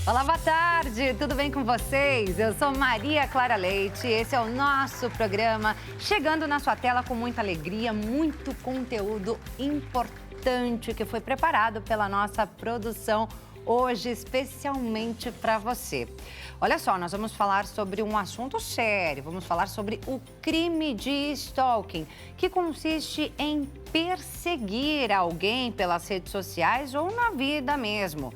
Olá, boa tarde, tudo bem com vocês? Eu sou Maria Clara Leite, esse é o nosso programa, chegando na sua tela com muita alegria, muito conteúdo importante que foi preparado pela nossa produção hoje, especialmente para você. Olha só, nós vamos falar sobre um assunto sério, vamos falar sobre o crime de stalking, que consiste em perseguir alguém pelas redes sociais ou na vida mesmo.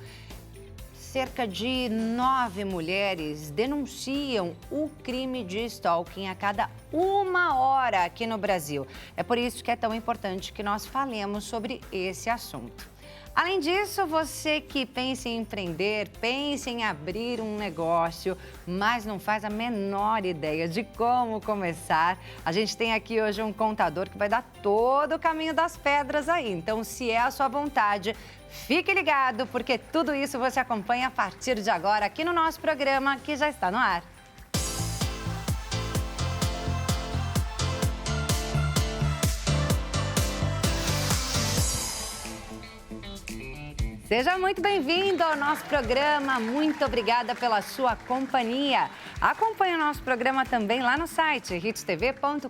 Cerca de 9 mulheres denunciam o crime de stalking a cada 1 hora aqui no Brasil. É por isso que é tão importante que nós falemos sobre esse assunto. Além disso, você que pensa em empreender, pensa em abrir um negócio, mas não faz a menor ideia de como começar, a gente tem aqui hoje um contador que vai dar todo o caminho das pedras aí. Então, se é a sua vontade, fique ligado, porque tudo isso você acompanha a partir de agora aqui no nosso programa, que já está no ar. Seja muito bem-vindo ao nosso programa, muito obrigada pela sua companhia. Acompanhe o nosso programa também lá no site hittv.com.br.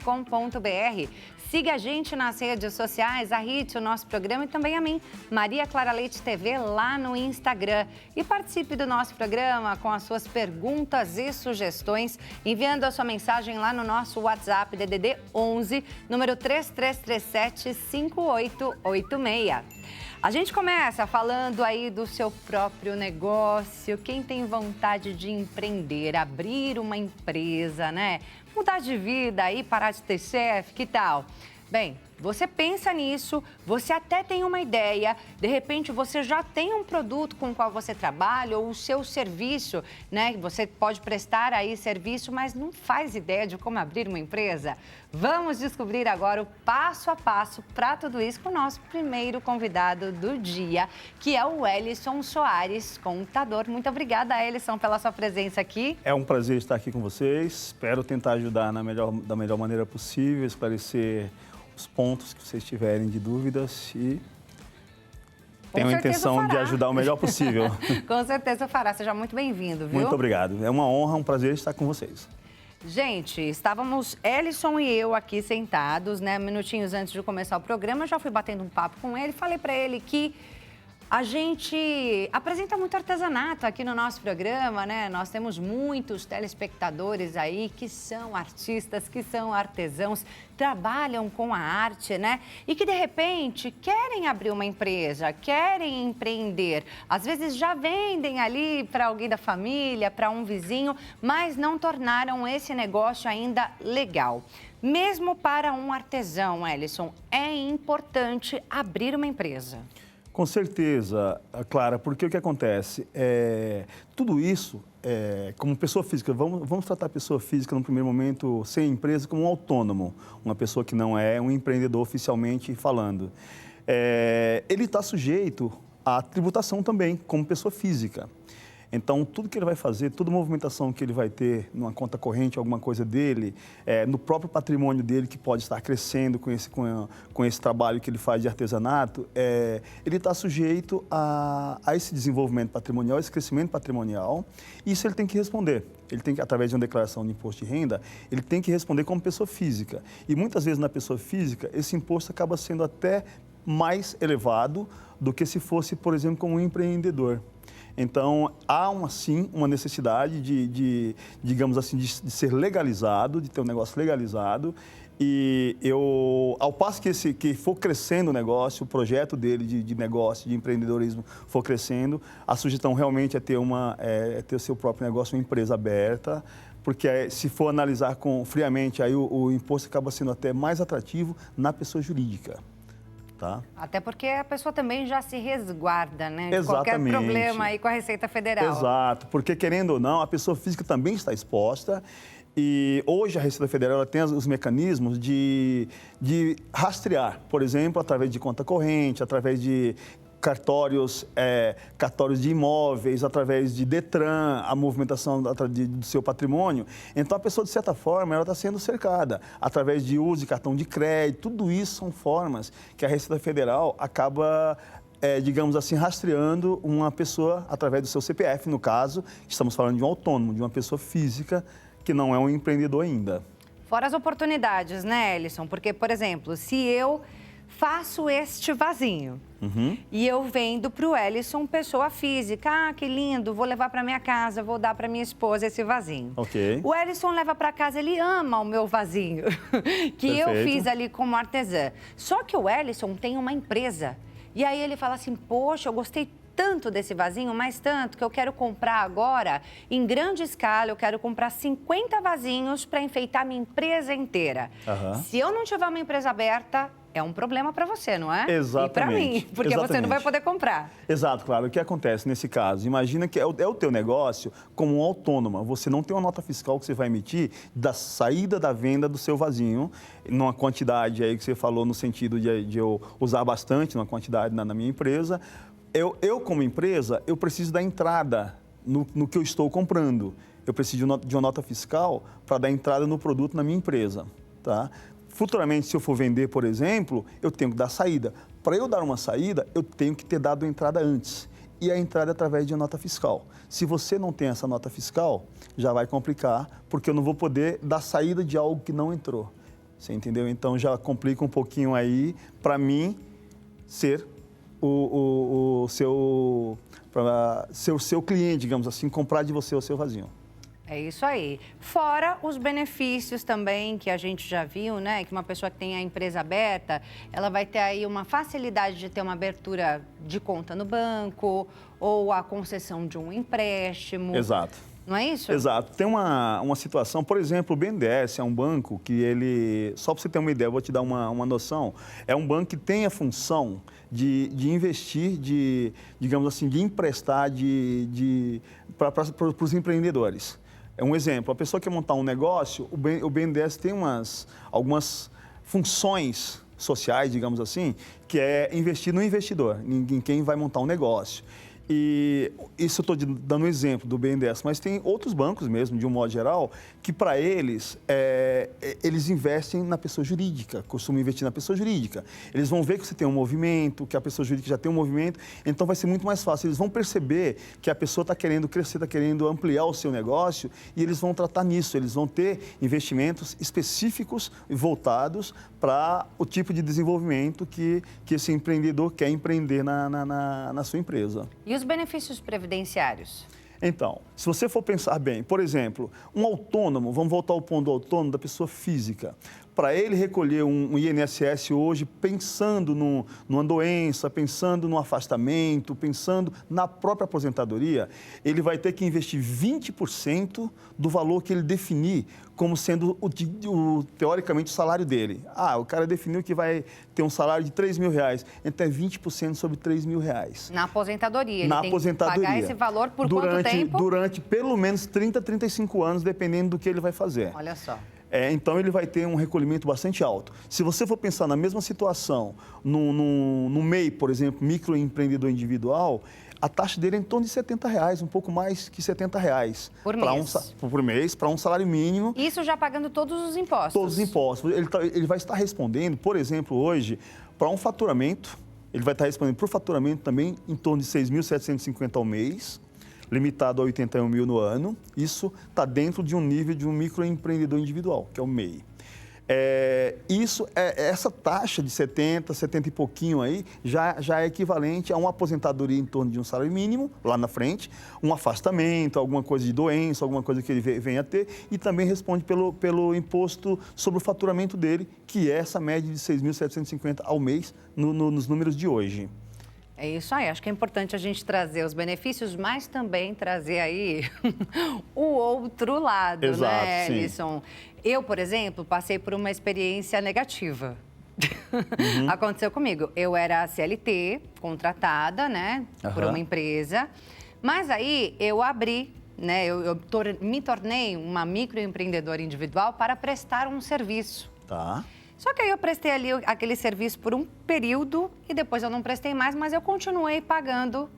Siga a gente nas redes sociais, a Hit, o nosso programa, e também a mim, Maria Clara Leite TV, lá no Instagram. E participe do nosso programa com as suas perguntas e sugestões, enviando a sua mensagem lá no nosso WhatsApp DDD 11, número 3337-5886. A gente começa falando aí do seu próprio negócio, quem tem vontade de empreender, abrir uma empresa, né? Mudar de vida aí, parar de ter chefe, que tal? Bem, você pensa nisso, você até tem uma ideia, de repente você já tem um produto com o qual você trabalha ou o seu serviço, né? Você pode prestar aí serviço, mas não faz ideia de como abrir uma empresa? Vamos descobrir agora o passo a passo para tudo isso com o nosso primeiro convidado do dia, que é o Ellison Soares, contador. Muito obrigada, Ellison, pela sua presença aqui. É um prazer estar aqui com vocês. Espero tentar ajudar da melhor maneira possível, esclarecer os pontos que vocês tiverem de dúvidas e tenho a intenção de ajudar o melhor possível. Com certeza fará. Seja muito bem-vindo, viu? Muito obrigado. É uma honra, um prazer estar com vocês. Gente, estávamos Ellison e eu aqui sentados, né? Minutinhos antes de começar o programa, eu já fui batendo um papo com ele, falei para ele que a gente apresenta muito artesanato aqui no nosso programa, né? Nós temos muitos telespectadores aí que são artistas, que são artesãos, trabalham com a arte, né? E que, de repente, querem abrir uma empresa, querem empreender. Às vezes já vendem ali para alguém da família, para um vizinho, mas não tornaram esse negócio ainda legal. Mesmo para um artesão, Ellison, é importante abrir uma empresa. Com certeza, Clara, porque o que acontece? Tudo isso, como pessoa física, vamos tratar a pessoa física no primeiro momento, sem empresa, como um autônomo, uma pessoa que não é um empreendedor oficialmente falando. Ele está sujeito à tributação também, como pessoa física. Então, tudo que ele vai fazer, toda movimentação que ele vai ter numa conta corrente, alguma coisa dele, no próprio patrimônio dele, que pode estar crescendo com esse trabalho que ele faz de artesanato, ele está sujeito a esse desenvolvimento patrimonial, esse crescimento patrimonial, e isso ele tem que responder. Ele tem que, através de uma declaração de imposto de renda, ele tem que responder como pessoa física. E muitas vezes na pessoa física, esse imposto acaba sendo até mais elevado do que se fosse, por exemplo, como um empreendedor. Então, há, sim, uma necessidade digamos assim, de ser legalizado, de ter um negócio legalizado. E ao passo que for crescendo o negócio, o projeto dele de negócio, de empreendedorismo for crescendo, a sugestão realmente é ter o seu próprio negócio, uma empresa aberta, porque se for analisar friamente, aí o imposto acaba sendo até mais atrativo na pessoa jurídica. Tá? Até porque a pessoa também já se resguarda, né? Exatamente. De qualquer problema aí com a Receita Federal. Exato, porque querendo ou não, a pessoa física também está exposta e hoje a Receita Federal ela tem os mecanismos de rastrear, por exemplo, através de conta corrente, através de cartórios de imóveis, através de Detran, a movimentação do seu patrimônio. Então, a pessoa, de certa forma, ela está sendo cercada através de uso de cartão de crédito. Tudo isso são formas que a Receita Federal acaba digamos assim, rastreando uma pessoa através do seu CPF, no caso, estamos falando de um autônomo, de uma pessoa física que não é um empreendedor ainda. Fora as oportunidades, né, Ellison? Porque, por exemplo, se eu faço este vasinho e eu vendo para o Ellison, pessoa física, ah, que lindo, vou levar para minha casa, vou dar para minha esposa esse vasinho. Ok. O Ellison leva para casa, ele ama o meu vasinho, que Perfeito. eu fiz ali como artesã. Só que o Ellison tem uma empresa. E aí ele fala assim, poxa, eu gostei tanto desse vasinho, mas tanto, que eu quero comprar agora, em grande escala, eu quero comprar 50 vasinhos para enfeitar minha empresa inteira. Se eu não tiver uma empresa aberta, é um problema para você, não é? Exatamente. E para mim, porque você não vai poder comprar. Exato, claro. O que acontece nesse caso? Imagina que é o teu negócio como um autônomo. Você não tem uma nota fiscal que você vai emitir da saída da venda do seu vasinho, numa quantidade aí que você falou no sentido de eu usar bastante, numa quantidade na minha empresa. Eu, como empresa, eu preciso da entrada no que eu estou comprando. Eu preciso de uma nota fiscal para dar entrada no produto na minha empresa, tá? Futuramente, se eu for vender, por exemplo, eu tenho que dar saída. Para eu dar uma saída, eu tenho que ter dado a entrada antes. E a entrada é através de uma nota fiscal. Se você não tem essa nota fiscal, já vai complicar, porque eu não vou poder dar saída de algo que não entrou. Você entendeu? Então, já complica um pouquinho aí, para mim, ser o seu cliente, digamos assim, comprar de você o seu vasinho. É isso aí. Fora os benefícios também que a gente já viu, né? Que uma pessoa que tem a empresa aberta, ela vai ter aí uma facilidade de ter uma abertura de conta no banco ou a concessão de um empréstimo. Exato. Não é isso? Exato. Tem uma situação, por exemplo, o BNDES é um banco que ele, só para você ter uma ideia, eu vou te dar uma noção, é um banco que tem a função de investir, digamos assim, de emprestar para os empreendedores. É um exemplo, a pessoa quer montar um negócio, o BNDES tem algumas funções sociais, digamos assim, que é investir no investidor, em quem vai montar um negócio. E isso eu estou dando um exemplo do BNDES, mas tem outros bancos mesmo, de um modo geral, que para eles, eles investem na pessoa jurídica, costumam investir na pessoa jurídica. Eles vão ver que você tem um movimento, que a pessoa jurídica já tem um movimento, então vai ser muito mais fácil. Eles vão perceber que a pessoa está querendo crescer, está querendo ampliar o seu negócio e eles vão tratar nisso. Eles vão ter investimentos específicos e voltados para o tipo de desenvolvimento que esse empreendedor quer empreender na sua empresa. E os benefícios previdenciários? Então, se você for pensar bem, por exemplo, um autônomo, vamos voltar ao ponto do autônomo, da pessoa física. Para ele recolher um INSS hoje, pensando numa doença, pensando no afastamento, pensando na própria aposentadoria, ele vai ter que investir 20% do valor que ele definir como sendo, teoricamente, o salário dele. Ah, o cara definiu que vai ter um salário de R$3.000, então é 20% sobre R$3.000. Na aposentadoria. Ele tem que pagar esse valor por quanto tempo? Durante pelo menos 30, 35 anos, dependendo do que ele vai fazer. Olha só. Então, ele vai ter um recolhimento bastante alto. Se você for pensar na mesma situação, no MEI, por exemplo, microempreendedor individual, a taxa dele é em torno de R$70, um pouco mais que R$70. Por mês. Por mês, para um salário mínimo. Isso já pagando todos os impostos? Todos os impostos. Ele vai estar respondendo, por exemplo, hoje, para um faturamento, ele vai estar respondendo para o faturamento também em torno de R$6.750 ao mês, limitado a 81 mil no ano. Isso está dentro de um nível de um microempreendedor individual, que é o MEI. Essa taxa de 70 e pouquinho aí, já é equivalente a uma aposentadoria em torno de um salário mínimo, lá na frente, um afastamento, alguma coisa de doença, alguma coisa que ele venha a ter, e também responde pelo imposto sobre o faturamento dele, que é essa média de 6.750 ao mês nos números de hoje. É isso aí, acho que é importante a gente trazer os benefícios, mas também trazer aí o outro lado, exato, né, sim. Ellison? Eu, por exemplo, passei por uma experiência negativa. Aconteceu comigo. Eu era CLT, contratada, né, por uma empresa, mas aí eu abri, né, me tornei uma microempreendedora individual para prestar um serviço. Tá. Só que aí eu prestei ali aquele serviço por um período e depois eu não prestei mais, mas eu continuei pagando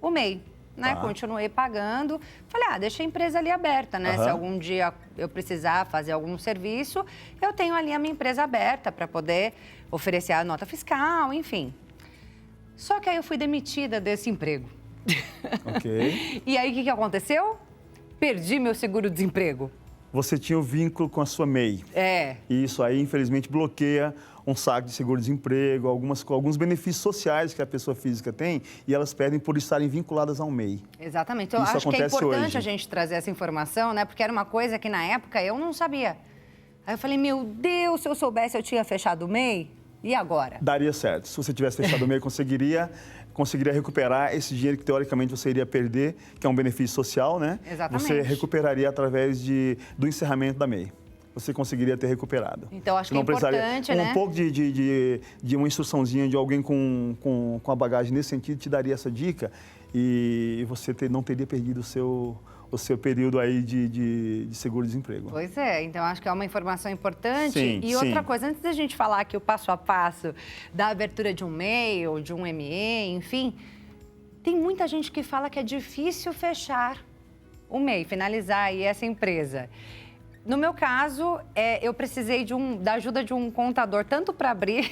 o MEI, né? Tá. Continuei pagando. Falei, deixa a empresa ali aberta, né? Se algum dia eu precisar fazer algum serviço, eu tenho ali a minha empresa aberta para poder oferecer a nota fiscal, enfim. Só que aí eu fui demitida desse emprego. Ok. E aí, o que aconteceu? Perdi meu seguro-desemprego. Você tinha o vínculo com a sua MEI. E isso aí, infelizmente, bloqueia um saque de seguro-desemprego, alguns benefícios sociais que a pessoa física tem e elas perdem por estarem vinculadas ao MEI. Exatamente. Eu isso acho que é importante hoje. A gente trazer essa informação, né? Porque era uma coisa que, na época, eu não sabia. Aí eu falei, meu Deus, se eu soubesse, eu tinha fechado o MEI. E agora? Daria certo. Se você tivesse fechado o MEI, conseguiria recuperar esse dinheiro que, teoricamente, você iria perder, que é um benefício social, né? Exatamente. Você recuperaria através do encerramento da MEI. Você conseguiria ter recuperado. Então, acho que é importante, né? Um pouco de uma instruçãozinha de alguém com a bagagem nesse sentido te daria essa dica e você não teria perdido o seu período aí de seguro-desemprego. Pois é, então acho que é uma informação importante. Sim, e outra coisa, antes da gente falar aqui o passo a passo da abertura de um MEI ou de um ME, enfim, tem muita gente que fala que é difícil fechar o MEI, finalizar aí essa empresa. No meu caso, eu precisei da ajuda de um contador, tanto para abrir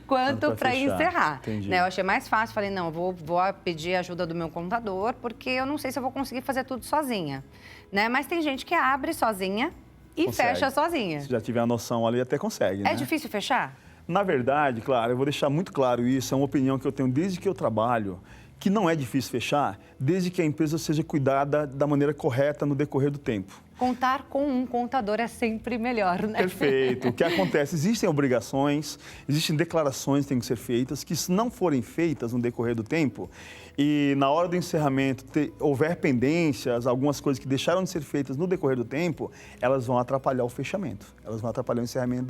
quanto para encerrar. Né? Eu achei mais fácil, falei, não, vou pedir ajuda do meu contador, porque eu não sei se eu vou conseguir fazer tudo sozinha. Né? Mas tem gente que abre sozinha e fecha sozinha. Se já tiver a noção ali, até consegue, né? É difícil fechar? Na verdade, claro, eu vou deixar muito claro isso, é uma opinião que eu tenho desde que eu trabalho, que não é difícil fechar, desde que a empresa seja cuidada da maneira correta no decorrer do tempo. Contar com um contador é sempre melhor, né? Perfeito. O que acontece? Existem obrigações, existem declarações que têm que ser feitas, que se não forem feitas no decorrer do tempo e na hora do encerramento houver pendências, algumas coisas que deixaram de ser feitas no decorrer do tempo, elas vão atrapalhar o fechamento. Elas vão atrapalhar o encerramento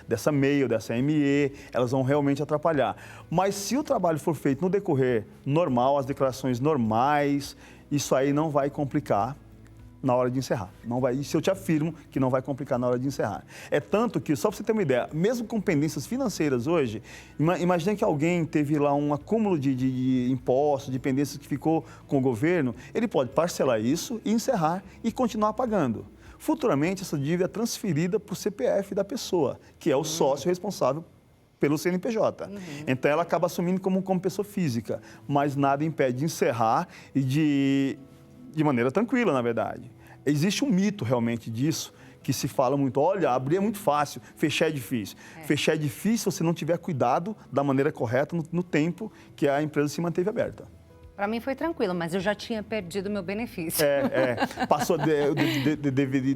dessa MEI ou dessa ME, elas vão realmente atrapalhar. Mas se o trabalho for feito no decorrer normal, as declarações normais, isso aí não vai complicar na hora de encerrar. Não vai, isso eu te afirmo que não vai complicar na hora de encerrar. É tanto que, só para você ter uma ideia, mesmo com pendências financeiras hoje, imagine que alguém teve lá um acúmulo de impostos, de pendências que ficou com o governo, ele pode parcelar isso e encerrar e continuar pagando. Futuramente, essa dívida é transferida para o CPF da pessoa, que é o sócio responsável pelo CNPJ. Então, ela acaba assumindo como pessoa física, mas nada impede de encerrar e de maneira tranquila, na verdade. Existe um mito realmente disso, que se fala muito, olha, abrir é muito fácil, fechar é difícil. Fechar é difícil se você não tiver cuidado da maneira correta no tempo que a empresa se manteve aberta. Para mim foi tranquilo, mas eu já tinha perdido meu benefício. Passou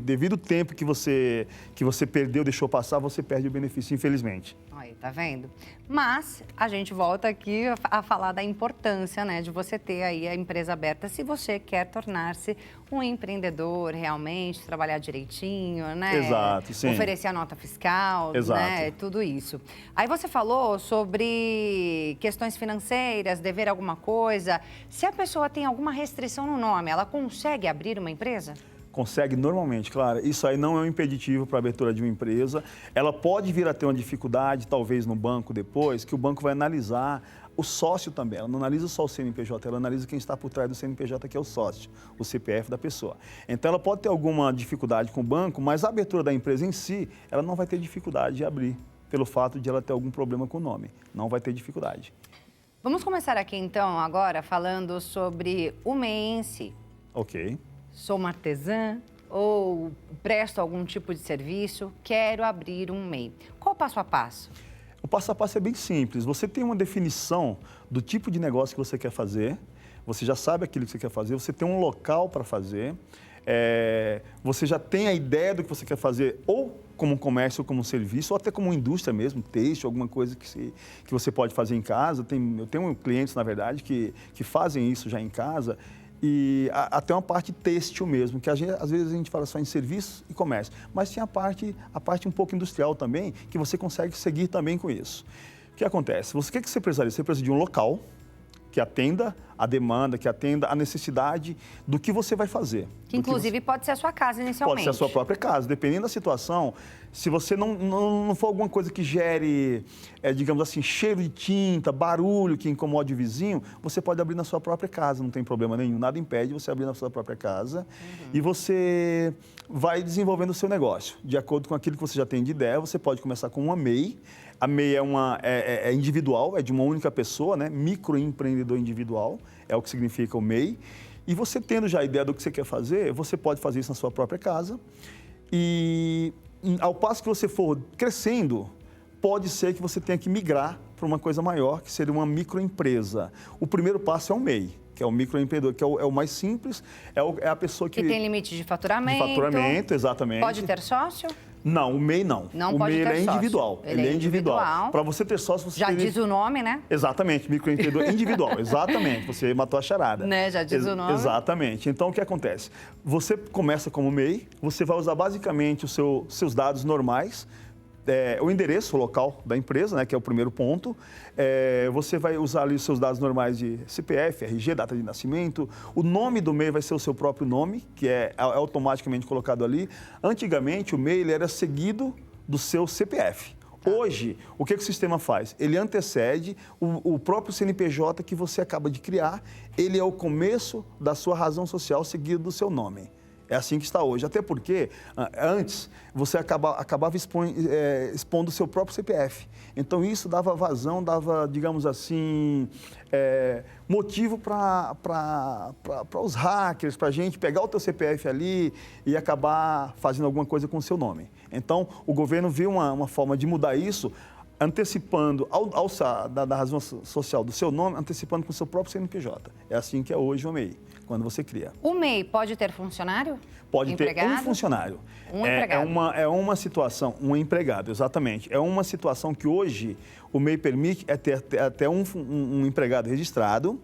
devido ao tempo que você perdeu, deixou passar, você perde o benefício, infelizmente. Aí, tá vendo? Mas a gente volta aqui a falar da importância, né, de você ter aí a empresa aberta se você quer tornar-se um empreendedor realmente, trabalhar direitinho, né? Exato, sim. Oferecer a nota fiscal, exato, né? Tudo isso. Aí você falou sobre questões financeiras, dever alguma coisa. Se a pessoa tem alguma restrição no nome, ela consegue abrir uma empresa? Consegue normalmente, claro. Isso aí não é um impeditivo para a abertura de uma empresa. Ela pode vir a ter uma dificuldade, talvez no banco depois, que o banco vai analisar o sócio também. Ela não analisa só o CNPJ, ela analisa quem está por trás do CNPJ, que é o sócio, o CPF da pessoa. Então, ela pode ter alguma dificuldade com o banco, mas a abertura da empresa em si, ela não vai ter dificuldade de abrir, pelo fato de ela ter algum problema com o nome. Não vai ter dificuldade. Vamos começar aqui, então, agora, falando sobre o MEI em si. Ok. Sou uma artesã ou presto algum tipo de serviço, quero abrir um MEI. Qual o passo a passo? O passo a passo é bem simples. Você tem uma definição do tipo de negócio que você quer fazer, você já sabe aquilo que você quer fazer, você tem um local para fazer, você já tem a ideia do que você quer fazer, ou como um comércio, ou como um serviço, ou até como uma indústria mesmo, têxtil, alguma coisa que você pode fazer em casa. Eu tenho clientes, na verdade, que fazem isso já em casa, e até uma parte têxtil mesmo, que às vezes a gente fala só em serviço e comércio, mas tem a parte um pouco industrial também, que você consegue seguir também com isso. O que acontece? O que você precisaria? Você precisa de um local que atenda a demanda, que atenda a necessidade do que você vai fazer. Que inclusive pode ser a sua casa inicialmente. Pode ser a sua própria casa, dependendo da situação. Se você não for alguma coisa que gere, digamos assim, cheiro de tinta, barulho que incomode o vizinho, você pode abrir na sua própria casa, não tem problema nenhum. Nada impede você abrir na sua própria casa e você vai desenvolvendo o seu negócio. De acordo com aquilo que você já tem de ideia, você pode começar com uma MEI. A MEI é individual, é de uma única pessoa, né? Microempreendedor individual, é o que significa o MEI. E você tendo já a ideia do que você quer fazer, você pode fazer isso na sua própria casa. E ao passo que você for crescendo, pode ser que você tenha que migrar para uma coisa maior, que seria uma microempresa. O primeiro passo é o MEI, que é o microempreendedor, que é o mais simples, é a pessoa que tem limite de faturamento. De faturamento, exatamente. Pode ter sócio? Não, o MEI não. Não o pode MEI ter é individual. sócio. Ele é individual. Para você ter sócio, você já diz o nome, né? Exatamente, microempreendedor individual. Exatamente, você matou a charada. Né? Já diz o nome. Exatamente. Então, o que acontece? Você começa como MEI, você vai usar basicamente os seus dados normais, o endereço local da empresa, né, que é o primeiro ponto. Você vai usar ali os seus dados normais de CPF, RG, data de nascimento. O nome do MEI vai ser o seu próprio nome, que é automaticamente colocado ali. Antigamente, o MEI ele era seguido do seu CPF. Hoje, o que o sistema faz? Ele antecede o próprio CNPJ que você acaba de criar. Ele é o começo da sua razão social seguido do seu nome. É assim que está hoje. Até porque, antes, você acabava expondo o seu próprio CPF. Então, isso dava vazão, dava, digamos assim, motivo para os hackers, para a gente pegar o teu CPF ali e acabar fazendo alguma coisa com o seu nome. Então, o governo viu uma forma de mudar isso, antecipando da razão social do seu nome, antecipando com o seu próprio CNPJ. É assim que é hoje o MEI, quando você cria. O MEI pode ter funcionário? Pode empregado? Ter um funcionário. Um empregado. É uma situação, um empregado, exatamente. É uma situação que hoje o MEI permite ter até um empregado registrado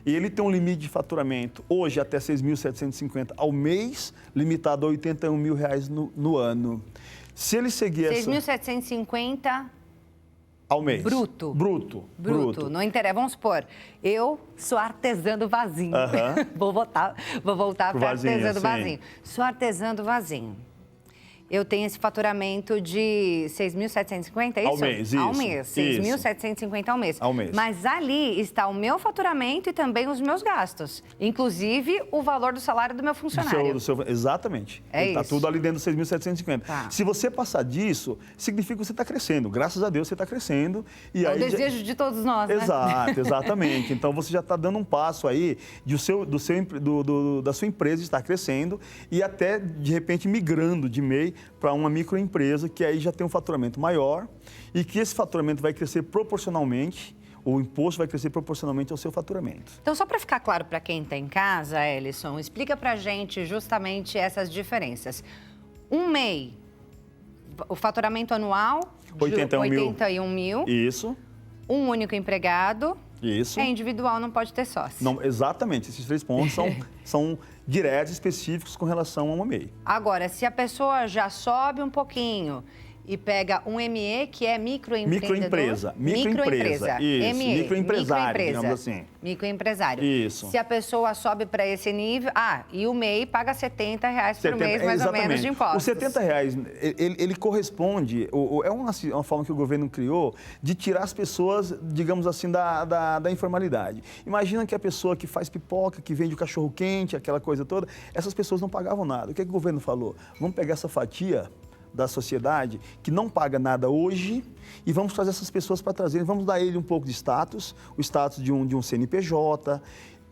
e ele tem um limite de faturamento hoje até 6.750 ao mês, limitado a R$81 mil no ano. Se ele seguir 6.750 ao mês. Bruto. Não interessa. Vamos supor, eu sou artesã do vasinho. Vou voltar para artesã do vasinho. Sou artesã do vasinho. Eu tenho esse faturamento de 6.750, é isso? Ao mês, isso. Ao mês, 6.750 ao mês. Ao mês. Mas ali está o meu faturamento e também os meus gastos. Inclusive, o valor do salário do meu funcionário. Exatamente. É isso. Está tudo ali dentro dos 6.750. Tá. Se você passar disso, significa que você está crescendo. Graças a Deus, você está crescendo. E é o desejo de todos nós, né? Exato, exatamente. Então, você já está dando um passo aí da sua empresa estar crescendo e até, de repente, migrando de MEI para uma microempresa que aí já tem um faturamento maior e que esse faturamento vai crescer proporcionalmente, o imposto vai crescer proporcionalmente ao seu faturamento. Então, só para ficar claro para quem está em casa, Ellison, explica para a gente justamente essas diferenças. Um MEI, o faturamento anual, 81 mil. Isso. Um único empregado. Isso. É individual, não pode ter sócio. Não, exatamente. Esses 3 pontos são diretos, específicos com relação a uma MEI. Agora, se a pessoa já sobe um pouquinho e pega um ME, que é microempreendedor. Microempresa. Isso, ME, microempresário, digamos assim. Microempresário. Isso. Se a pessoa sobe para esse nível... e o MEI paga R$70 por mês, mais ou menos, de impostos. Os R$70, ele corresponde... É uma forma que o governo criou de tirar as pessoas, digamos assim, da informalidade. Imagina que a pessoa que faz pipoca, que vende o cachorro-quente, aquela coisa toda, essas pessoas não pagavam nada. O que o governo falou? Vamos pegar essa fatia da sociedade que não paga nada hoje e vamos trazer essas pessoas para trazer, vamos dar ele um pouco de status, o status de um CNPJ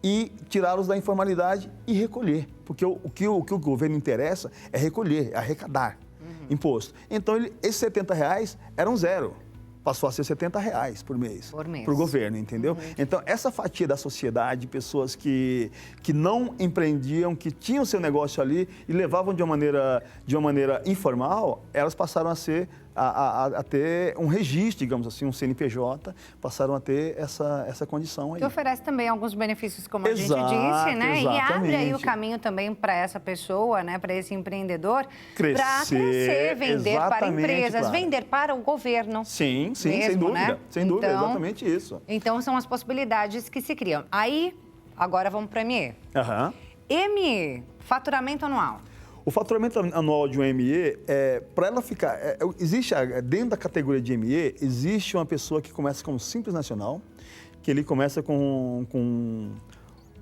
e tirá-los da informalidade e recolher, porque o que o governo interessa é recolher, é arrecadar imposto. Então, esses R$70 eram zero. Passou a ser R$70 por mês. Para o governo, entendeu? Então, essa fatia da sociedade, pessoas que não empreendiam, que tinham seu negócio ali e levavam de uma maneira informal, elas passaram a ter um registro, digamos assim, um CNPJ, passaram a ter essa condição aí. Que oferece também alguns benefícios, como a gente disse, né? E abre aí o caminho também para essa pessoa, né? Para esse empreendedor, para crescer, vender para empresas, claro. Vender para o governo. Sim, mesmo, sem dúvida. Né? Sem dúvida, exatamente isso. Então, são as possibilidades que se criam. Aí, Agora vamos para ME. Aham. ME, faturamento anual. O faturamento anual de um ME, para ela ficar... dentro da categoria de ME, existe uma pessoa que começa como Simples Nacional, que ele começa com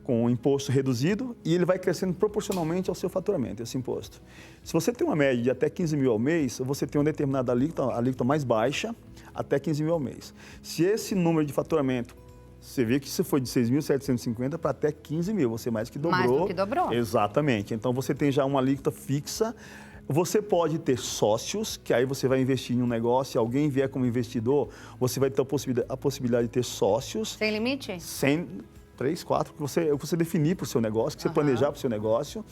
um imposto reduzido e ele vai crescendo proporcionalmente ao seu faturamento, esse imposto. Se você tem uma média de até 15 mil ao mês, você tem uma determinada alíquota mais baixa, até 15 mil ao mês. Se esse número de faturamento, você vê que isso foi de 6.750 para até 15 mil, você mais que dobrou. Mais do que dobrou. Exatamente. Então, você tem já uma alíquota fixa. Você pode ter sócios, que aí você vai investir em um negócio, se alguém vier como investidor, você vai ter a possibilidade de ter sócios. Sem limite? Sem 3, 4, que você definir para o seu negócio, que você planejar para o seu negócio.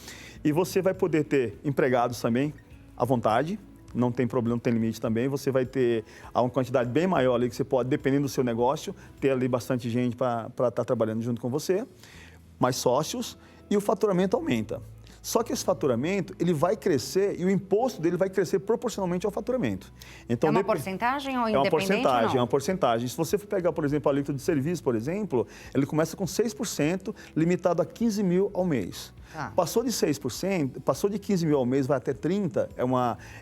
E você vai poder ter empregados também à vontade, não tem problema, não tem limite também. Você vai ter uma quantidade bem maior ali que você pode, dependendo do seu negócio, ter ali bastante gente para estar trabalhando junto com você, mais sócios, e o faturamento aumenta. Só que esse faturamento, ele vai crescer e o imposto dele vai crescer proporcionalmente ao faturamento. Então, é uma porcentagem ou independente? É uma porcentagem. Se você for pegar, por exemplo, a alíquota de serviço, por exemplo, ele começa com 6%, limitado a 15 mil ao mês. Passou de 6%, passou de 15 mil ao mês, vai até 30%,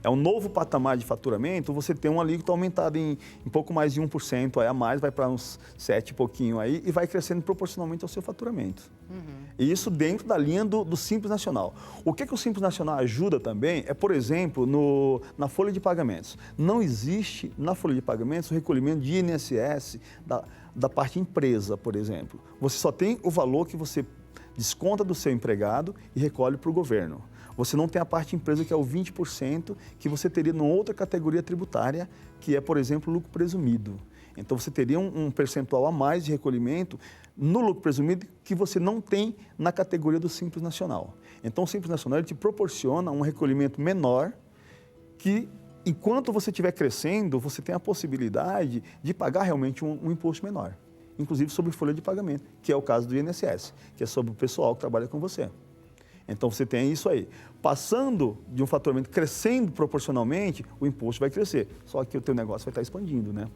é um novo patamar de faturamento, você tem uma alíquota aumentada em pouco mais de 1% aí a mais, vai para uns 7 e pouquinho aí, e vai crescendo proporcionalmente ao seu faturamento. E isso dentro da linha do Simples Nacional. O que o Simples Nacional ajuda também é, por exemplo, na folha de pagamentos. Não existe na folha de pagamentos o recolhimento de INSS da parte empresa, por exemplo. Você só tem o valor que você desconta do seu empregado e recolhe para o governo. Você não tem a parte empresa, que é o 20%, que você teria numa outra categoria tributária, que é, por exemplo, lucro presumido. Então, você teria um percentual a mais de recolhimento no lucro presumido que você não tem na categoria do Simples Nacional. Então, o Simples Nacional ele te proporciona um recolhimento menor que, enquanto você estiver crescendo, você tem a possibilidade de pagar realmente um imposto menor, inclusive sobre folha de pagamento, que é o caso do INSS, que é sobre o pessoal que trabalha com você. Então, você tem isso aí. Passando de um faturamento, crescendo proporcionalmente, o imposto vai crescer. Só que o teu negócio vai estar expandindo, né?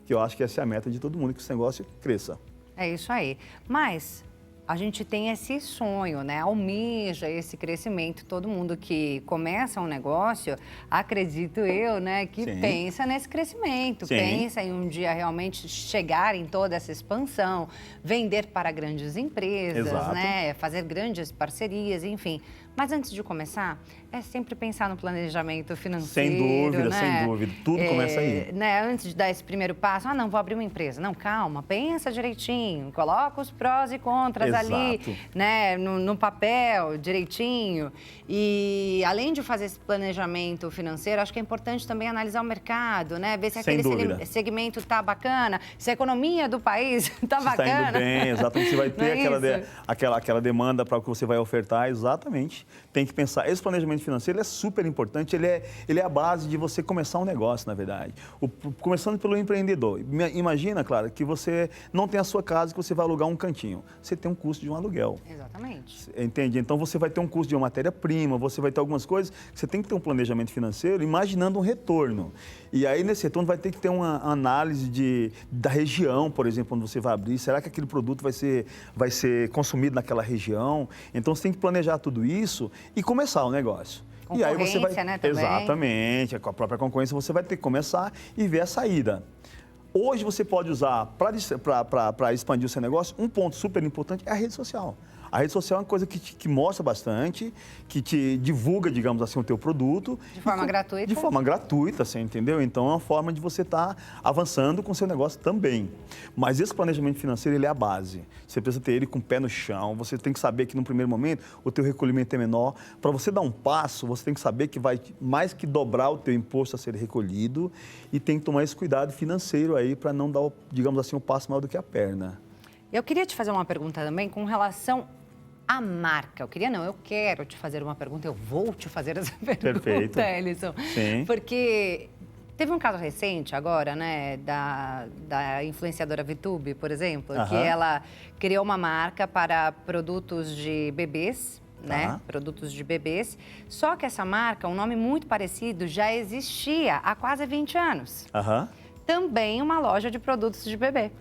Que eu acho que essa é a meta de todo mundo, que esse negócio cresça. É isso aí. Mas a gente tem esse sonho, né? Almeja esse crescimento. Todo mundo que começa um negócio, acredito eu, né? Que Sim. pensa nesse crescimento. Sim. Pensa em um dia realmente chegar em toda essa expansão, vender para grandes empresas, Exato. né? Fazer grandes parcerias, enfim. Mas antes de começar, é sempre pensar no planejamento financeiro, Sem dúvida, né? sem dúvida. Tudo começa aí. Né? Antes de dar esse primeiro passo, não, vou abrir uma empresa. Não, calma, pensa direitinho, coloca os prós e contras Exato. ali, né? No papel, direitinho. E além de fazer esse planejamento financeiro, acho que é importante também analisar o mercado, né? Ver se Sem aquele dúvida. segmento está bacana, se a economia do país está Se bacana. está indo bem, exatamente. Você vai ter aquela demanda para o que você vai ofertar, exatamente. Tem que pensar. Esse planejamento financeiro é super importante, ele é a base de você começar um negócio, na verdade. Começando pelo empreendedor. Imagina, claro, que você não tem a sua casa, que você vai alugar um cantinho. Você tem um custo de um aluguel. Exatamente. Entende? Então, você vai ter um custo de uma matéria-prima, você vai ter algumas coisas que você tem que ter um planejamento financeiro imaginando um retorno. E aí, nesse retorno, vai ter que ter uma análise da região, por exemplo, onde você vai abrir. Será que aquele produto vai ser consumido naquela região? Então, você tem que planejar tudo isso e começar o negócio. E aí você vai, né, também. Exatamente, com a própria concorrência você vai ter que começar e ver a saída. Hoje você pode usar, para expandir o seu negócio, um ponto super importante é a rede social. A rede social é uma coisa que mostra bastante, que te divulga, digamos assim, o teu produto. De forma gratuita. De forma gratuita, você entendeu? Então, é uma forma de você estar avançando com o seu negócio também. Mas esse planejamento financeiro, ele é a base. Você precisa ter ele com o pé no chão. Você tem que saber que, no primeiro momento, o teu recolhimento é menor. Para você dar um passo, você tem que saber que vai mais que dobrar o teu imposto a ser recolhido e tem que tomar esse cuidado financeiro aí para não dar, digamos assim, um passo maior do que a perna. Eu queria te fazer uma pergunta também com relação à marca. Eu quero te fazer uma pergunta, eu vou te fazer essa pergunta, Perfeito. Ellison. Sim. Porque teve um caso recente agora, né, da influenciadora VTube, por exemplo, que ela criou uma marca para produtos de bebês, né, produtos de bebês, só que essa marca, um nome muito parecido, já existia há quase 20 anos. Também uma loja de produtos de bebê.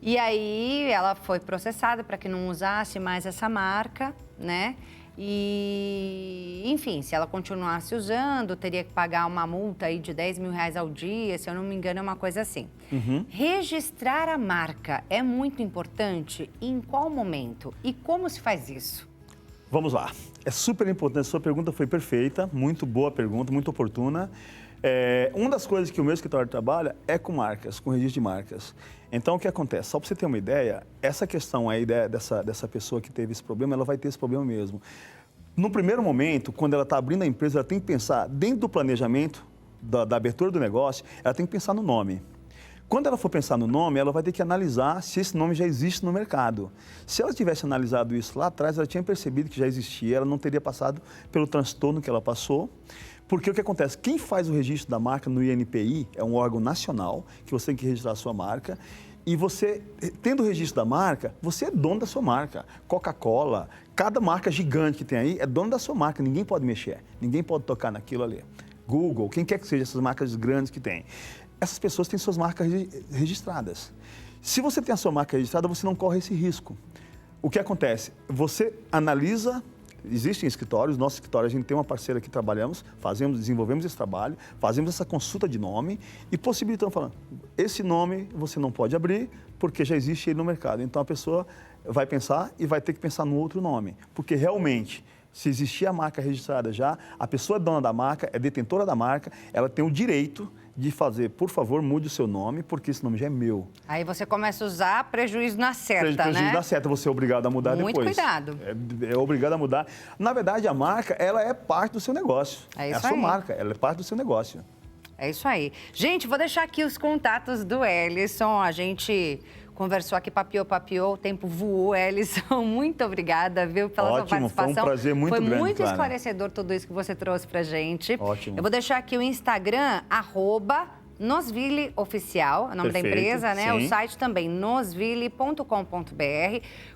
E aí ela foi processada para que não usasse mais essa marca, né? E, enfim, se ela continuasse usando, teria que pagar uma multa aí de R$10 mil ao dia, se eu não me engano, é uma coisa assim. Registrar a marca é muito importante? Em qual momento? E como se faz isso? Vamos lá. É super importante. Sua pergunta foi perfeita, muito boa pergunta, muito oportuna. Uma das coisas que o meu escritório trabalha é com marcas, com registro de marcas. Então, o que acontece? Só para você ter uma ideia, essa questão aí dessa pessoa que teve esse problema, ela vai ter esse problema mesmo. No primeiro momento, quando ela está abrindo a empresa, ela tem que pensar, dentro do planejamento, da abertura do negócio, ela tem que pensar no nome. Quando ela for pensar no nome, ela vai ter que analisar se esse nome já existe no mercado. Se ela tivesse analisado isso lá atrás, ela tinha percebido que já existia, ela não teria passado pelo transtorno que ela passou. Porque o que acontece? Quem faz o registro da marca no INPI é um órgão nacional, que você tem que registrar a sua marca. E você, tendo o registro da marca, você é dono da sua marca. Coca-Cola, cada marca gigante que tem aí é dono da sua marca. Ninguém pode mexer, ninguém pode tocar naquilo ali. Google, quem quer que seja essas marcas grandes que tem. Essas pessoas têm suas marcas registradas. Se você tem a sua marca registrada, você não corre esse risco. O que acontece? Você analisa, existem escritórios, nosso escritório, a gente tem uma parceira que trabalhamos, desenvolvemos esse trabalho, fazemos essa consulta de nome e possibilitamos, falando, esse nome você não pode abrir porque já existe ele no mercado. Então a pessoa vai pensar e vai ter que pensar no outro nome, porque realmente, se existir a marca registrada já, a pessoa é dona da marca, é detentora da marca, ela tem o direito de fazer, por favor, mude o seu nome, porque esse nome já é meu. Aí você começa a usar prejuízo na certa, né? Prejuízo na certa, você é obrigado a mudar depois. Muito cuidado. É obrigado a mudar. Na verdade, a marca, ela é parte do seu negócio. É isso a sua aí. marca, ela é parte do seu negócio. É isso aí. Gente, vou deixar aqui os contatos do Ellison. A gente conversou aqui, papiou, o tempo voou, Ellison. Muito obrigada, viu, pela sua participação. Foi um prazer muito grande, Foi muito Clara. esclarecedor tudo isso que você trouxe pra gente. Ótimo. Eu vou deixar aqui o Instagram, @NosvilleOficial, o nome da empresa, né? Sim. O site também, nosville.com.br,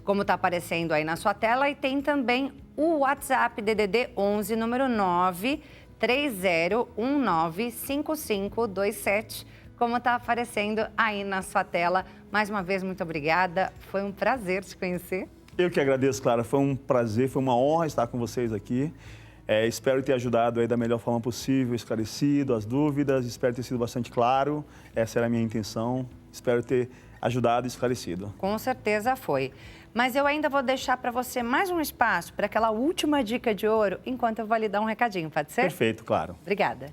como está aparecendo aí na sua tela. E tem também o WhatsApp DDD 11, número 930195527, como está aparecendo aí na sua tela. Mais uma vez, muito obrigada. Foi um prazer te conhecer. Eu que agradeço, Clara. Foi um prazer, foi uma honra estar com vocês aqui. Espero ter ajudado aí da melhor forma possível, esclarecido as dúvidas, espero ter sido bastante claro, essa era a minha intenção, espero ter ajudado e esclarecido. Com certeza foi. Mas eu ainda vou deixar para você mais um espaço para aquela última dica de ouro, enquanto eu vou lhe dar um recadinho, pode ser? Perfeito, claro. Obrigada.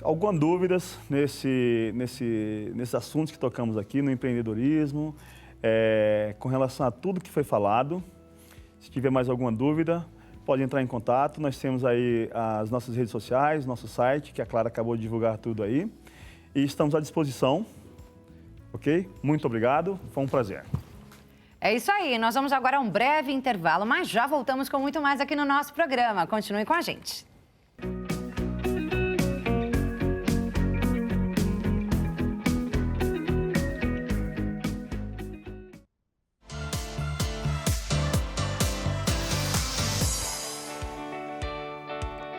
Algumas dúvidas nesses assuntos que tocamos aqui, no empreendedorismo, com relação a tudo que foi falado. Se tiver mais alguma dúvida, pode entrar em contato. Nós temos aí as nossas redes sociais, nosso site, que a Clara acabou de divulgar tudo aí. E estamos à disposição, ok? Muito obrigado, foi um prazer. É isso aí, nós vamos agora a um breve intervalo, mas já voltamos com muito mais aqui no nosso programa. Continue com a gente.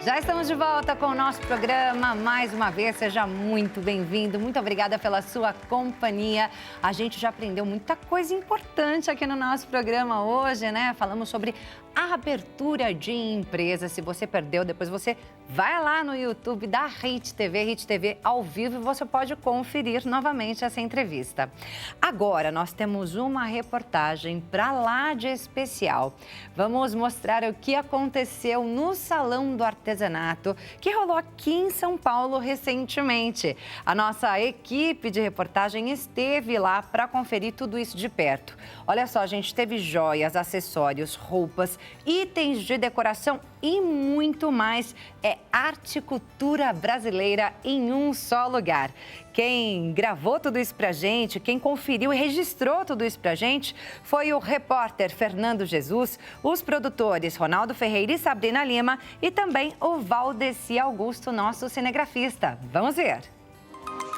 Já estamos de volta com o nosso programa. Mais uma vez, seja muito bem-vindo. Muito obrigada pela sua companhia. A gente já aprendeu muita coisa importante aqui no nosso programa hoje, né? Falamos sobre a abertura de empresa. Se você perdeu, depois você vai lá no YouTube da Hit TV ao vivo, e você pode conferir novamente essa entrevista. Agora, nós temos uma reportagem para lá de especial. Vamos mostrar o que aconteceu no Salão do Artesanato, que rolou aqui em São Paulo recentemente. A nossa equipe de reportagem esteve lá para conferir tudo isso de perto. Olha só, a gente teve joias, acessórios, roupas, itens de decoração e muito mais. É arte e cultura brasileira em um só lugar. Quem gravou tudo isso pra gente, quem conferiu e registrou tudo isso pra gente, foi o repórter Fernando Jesus, os produtores Ronaldo Ferreira e Sabrina Lima e também o Valdeci Augusto, nosso cinegrafista. Vamos ver!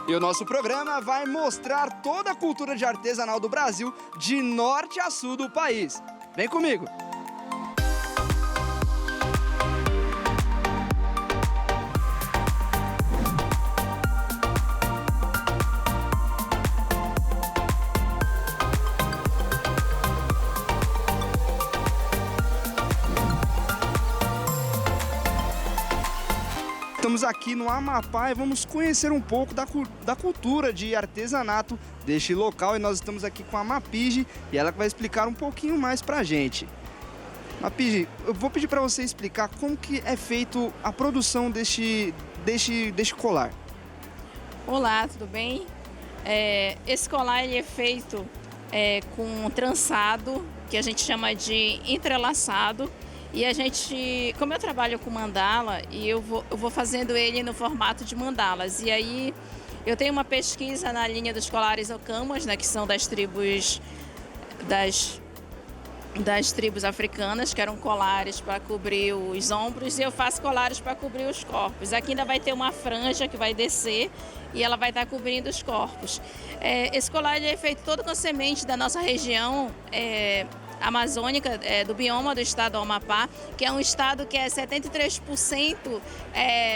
E o nosso programa vai mostrar toda a cultura de artesanal do Brasil, de norte a sul do país. Vem comigo! Estamos aqui no Amapá e vamos conhecer um pouco da cultura de artesanato deste local. E nós estamos aqui com a Mapige e ela vai explicar um pouquinho mais pra gente. Mapige, eu vou pedir para você explicar como que é feito a produção deste colar. Olá, tudo bem? Esse colar ele é feito com trançado, que a gente chama de entrelaçado. E a gente, como eu trabalho com mandala, e eu vou fazendo ele no formato de mandalas. E aí eu tenho uma pesquisa na linha dos colares ocamas, né, que são das tribos africanas, que eram colares para cobrir os ombros, e eu faço colares para cobrir os corpos. Aqui ainda vai ter uma franja que vai descer e ela vai estar cobrindo os corpos. Esse colar ele é feito todo com semente da nossa região amazônica, do bioma do estado do Amapá, que é um estado que é 73%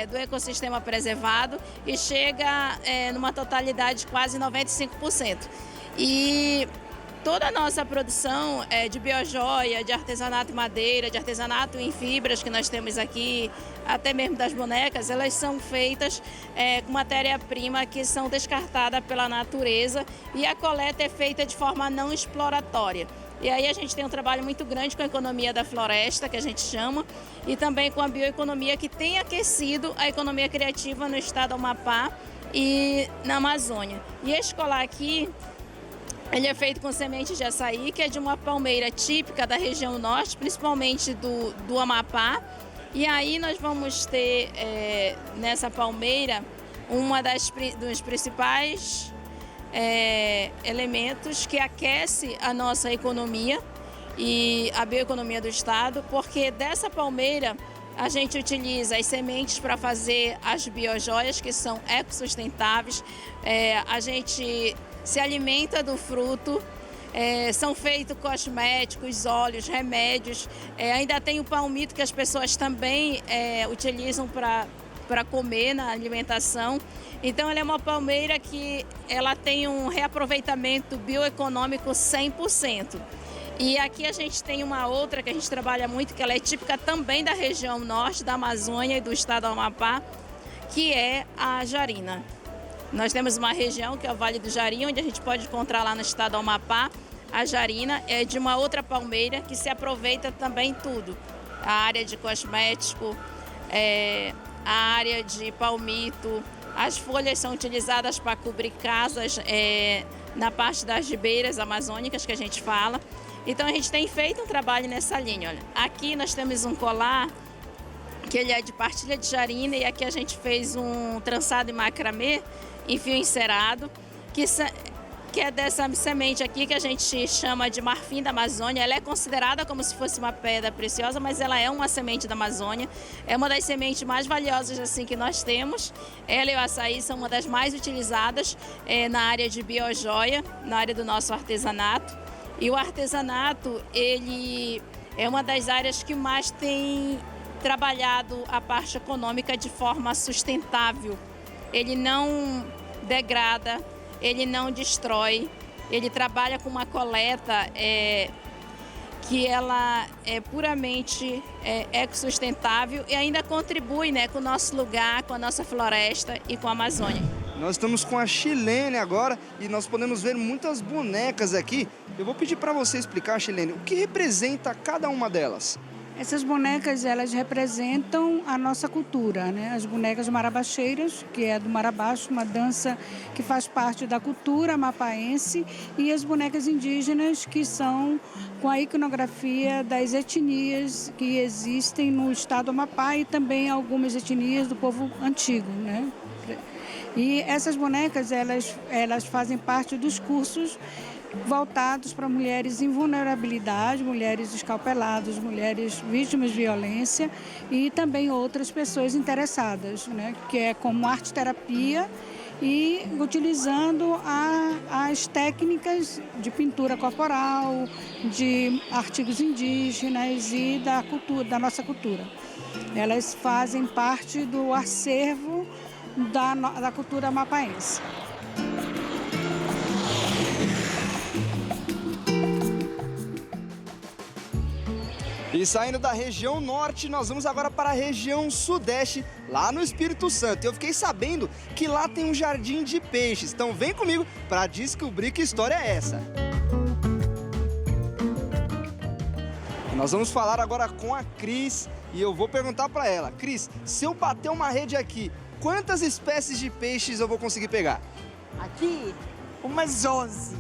do ecossistema preservado e chega numa totalidade de quase 95%. E toda a nossa produção de biojoia, de artesanato em madeira, de artesanato em fibras que nós temos aqui, até mesmo das bonecas, elas são feitas com matéria-prima que são descartadas pela natureza e a coleta é feita de forma não exploratória. E aí a gente tem um trabalho muito grande com a economia da floresta, que a gente chama, e também com a bioeconomia, que tem aquecido a economia criativa no estado do Amapá e na Amazônia. E esse colar aqui, ele é feito com sementes de açaí, que é de uma palmeira típica da região norte, principalmente do Amapá. E aí nós vamos ter nessa palmeira dos principais elementos que aquece a nossa economia e a bioeconomia do estado, porque dessa palmeira a gente utiliza as sementes para fazer as biojoias, que são ecossustentáveis. A gente se alimenta do fruto, são feitos cosméticos, óleos, remédios. Ainda tem o palmito que as pessoas também utilizam para comer na alimentação. Então, ela é uma palmeira que ela tem um reaproveitamento bioeconômico 100%. E aqui a gente tem uma outra que a gente trabalha muito, que ela é típica também da região norte da Amazônia e do estado do Amapá, que é a jarina. Nós temos uma região que é o Vale do Jari, onde a gente pode encontrar lá no estado do Amapá. A jarina é de uma outra palmeira que se aproveita também tudo. A área de cosmético, a área de palmito. As folhas são utilizadas para cobrir casas na parte das ribeiras amazônicas que a gente fala. Então a gente tem feito um trabalho nessa linha. Olha, aqui nós temos um colar que ele é de partilha de jarina e aqui a gente fez um trançado em macramê, em fio encerado, que é dessa semente aqui que a gente chama de marfim da Amazônia. Ela é considerada como se fosse uma pedra preciosa, mas ela é uma semente da Amazônia. É uma das sementes mais valiosas assim que nós temos. Ela e o açaí são uma das mais utilizadas na área de biojoia, na área do nosso artesanato. E o artesanato, ele é uma das áreas que mais tem trabalhado a parte econômica de forma sustentável. Ele não degrada, ele não destrói, ele trabalha com uma coleta que ela é puramente ecossustentável e ainda contribui, né, com o nosso lugar, com a nossa floresta e com a Amazônia. Nós estamos com a Chilene agora e nós podemos ver muitas bonecas aqui. Eu vou pedir para você explicar, Chilene, o que representa cada uma delas. Essas bonecas, elas representam a nossa cultura, né? As bonecas marabaxeiras, que é do Marabaixo, uma dança que faz parte da cultura amapaense, e as bonecas indígenas, que são com a iconografia das etnias que existem no estado do Amapá e também algumas etnias do povo antigo, né? E essas bonecas, elas fazem parte dos cursos voltados para mulheres em vulnerabilidade, mulheres escalpeladas, mulheres vítimas de violência e também outras pessoas interessadas, né? Que é como arte-terapia e utilizando as técnicas de pintura corporal, de artigos indígenas e da cultura, da nossa cultura. Elas fazem parte do acervo da cultura amapaense. E saindo da região norte, nós vamos agora para a região sudeste, lá no Espírito Santo. Eu fiquei sabendo que lá tem um jardim de peixes. Então vem comigo para descobrir que história é essa. Nós vamos falar agora com a Cris e eu vou perguntar para ela. Cris, se eu bater uma rede aqui, quantas espécies de peixes eu vou conseguir pegar? Aqui, umas 11.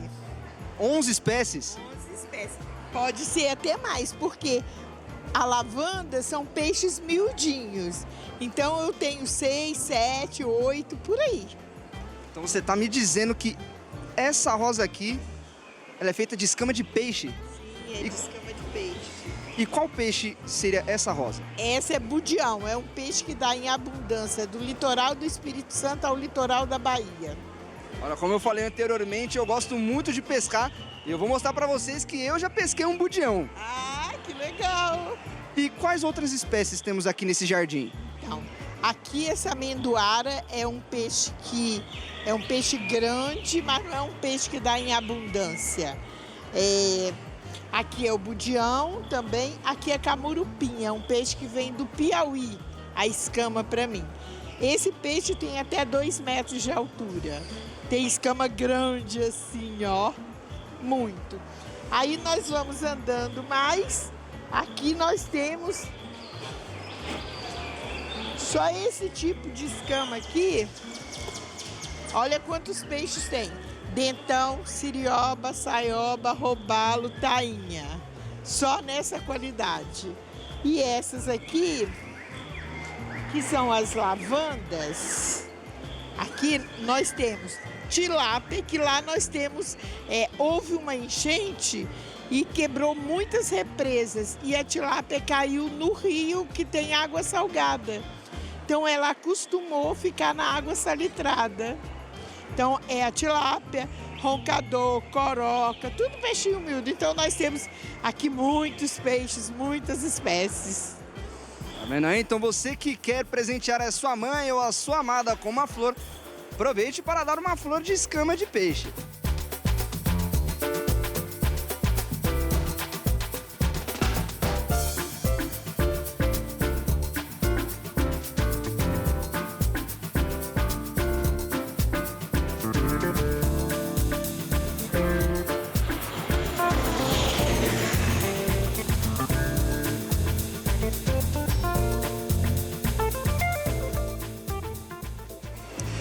11 espécies? 11 espécies. Pode ser até mais, porque a lavanda são peixes miudinhos. Então eu tenho 6, 7, 8, por aí. Então você está me dizendo que essa rosa aqui, ela é feita de escama de peixe? Sim, é de escama de peixe. E qual peixe seria essa rosa? Essa é budião, é um peixe que dá em abundância do litoral do Espírito Santo ao litoral da Bahia. Olha, como eu falei anteriormente, eu gosto muito de pescar e eu vou mostrar para vocês que eu já pesquei um budião. Ah, que legal! E quais outras espécies temos aqui nesse jardim? Então, aqui essa amendoara é um peixe grande, mas não é um peixe que dá em abundância. Aqui é o budião também, aqui é camurupinha, um peixe que vem do Piauí, a escama para mim. Esse peixe tem até 2 metros de altura, tem escama grande assim, ó, muito. Aí nós vamos andando mais, aqui nós temos só esse tipo de escama aqui, olha quantos peixes tem. Dentão, sirioba, saioba, robalo, tainha. Só nessa qualidade. E essas aqui, que são as lavandas, aqui nós temos tilápia, que lá nós temos, houve uma enchente e quebrou muitas represas. E a tilápia caiu no rio que tem água salgada. Então ela acostumou ficar na água salitrada. Então, é a tilápia, roncador, coroca, tudo peixinho miúdo. Então, nós temos aqui muitos peixes, muitas espécies. Tá vendo aí? Então, você que quer presentear a sua mãe ou a sua amada com uma flor, aproveite para dar uma flor de escama de peixe.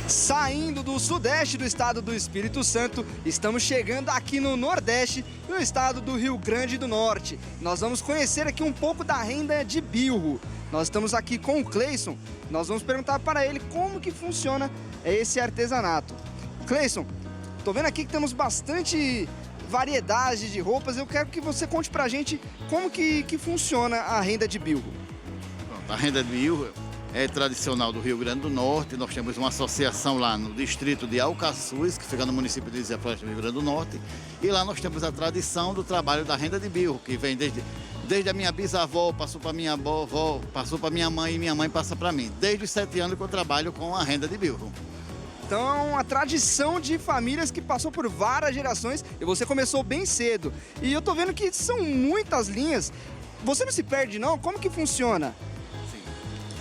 Saindo do sudeste do estado do Espírito Santo, estamos chegando aqui no nordeste, no estado do Rio Grande do Norte. Nós vamos conhecer aqui um pouco da renda de bilro. Nós estamos aqui com o Cleison, nós vamos perguntar para ele como que funciona esse artesanato. Cleison, tô vendo aqui que temos bastante variedade de roupas, eu quero que você conte pra gente como que funciona a renda de bilro. A renda de bilro é tradicional do Rio Grande do Norte. Nós temos uma associação lá no distrito de Alcaçuz, que fica no município de Zé Floresta, no Rio Grande do Norte. E lá nós temos a tradição do trabalho da renda de bilro, que vem desde a minha bisavó, passou para minha avó, passou para minha mãe e minha mãe passa para mim. Desde os 7 anos que eu trabalho com a renda de bilro. Então é uma tradição de famílias que passou por várias gerações e você começou bem cedo. E eu tô vendo que são muitas linhas. Você não se perde não? Como que funciona?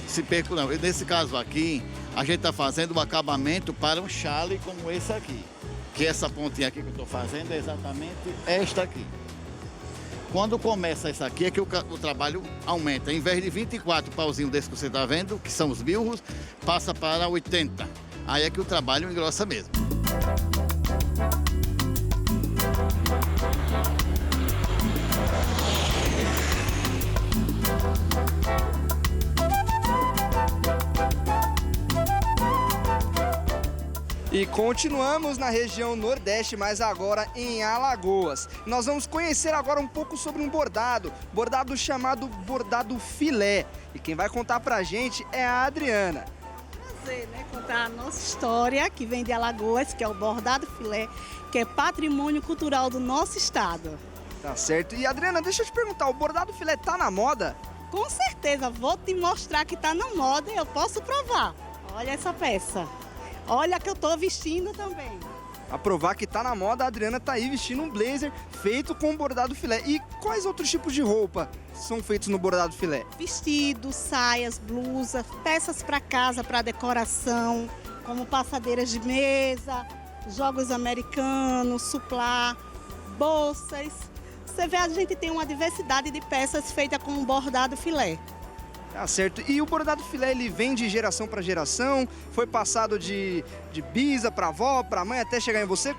Se perco não. Nesse caso aqui, a gente está fazendo o acabamento para um chale como esse aqui. Que essa pontinha aqui que eu estou fazendo é exatamente esta aqui. Quando começa isso aqui é que o trabalho aumenta. Em vez de 24 pauzinhos desse que você está vendo, que são os bilros, passa para 80. Aí é que o trabalho engrossa mesmo. E continuamos na região Nordeste, mas agora em Alagoas. Nós vamos conhecer agora um pouco sobre um bordado chamado bordado filé. E quem vai contar pra gente é a Adriana. Prazer, né? Contar a nossa história, que vem de Alagoas, que é o bordado filé, que é patrimônio cultural do nosso estado. Tá certo. E Adriana, deixa eu te perguntar, o bordado filé tá na moda? Com certeza, vou te mostrar que tá na moda e eu posso provar. Olha essa peça. Olha que eu tô vestindo também. A provar que tá na moda, a Adriana tá aí vestindo um blazer feito com bordado filé. E quais outros tipos de roupa são feitos no bordado filé? Vestidos, saias, blusas, peças para casa, para decoração, como passadeiras de mesa, jogos americanos, suplá, bolsas. Você vê, a gente tem uma diversidade de peças feitas com bordado filé. Tá certo. E o bordado filé, ele vem de geração para geração? Foi passado de bisa para avó, para mãe, até chegar em você?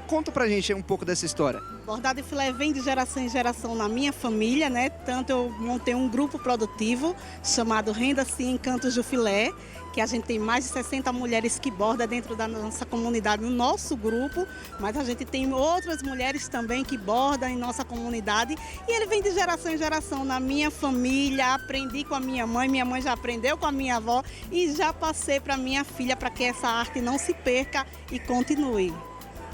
Conta pra gente um pouco dessa história. Bordado filé vem de geração em geração na minha família, né? Tanto eu montei um grupo produtivo chamado Renda-se Encantos do Filé, que a gente tem mais de 60 mulheres que bordam dentro da nossa comunidade, no nosso grupo, mas a gente tem outras mulheres também que bordam em nossa comunidade, e ele vem de geração em geração na minha família. Aprendi com a minha mãe já aprendeu com a minha avó e já passei para minha filha, para que essa arte não se perca e continue.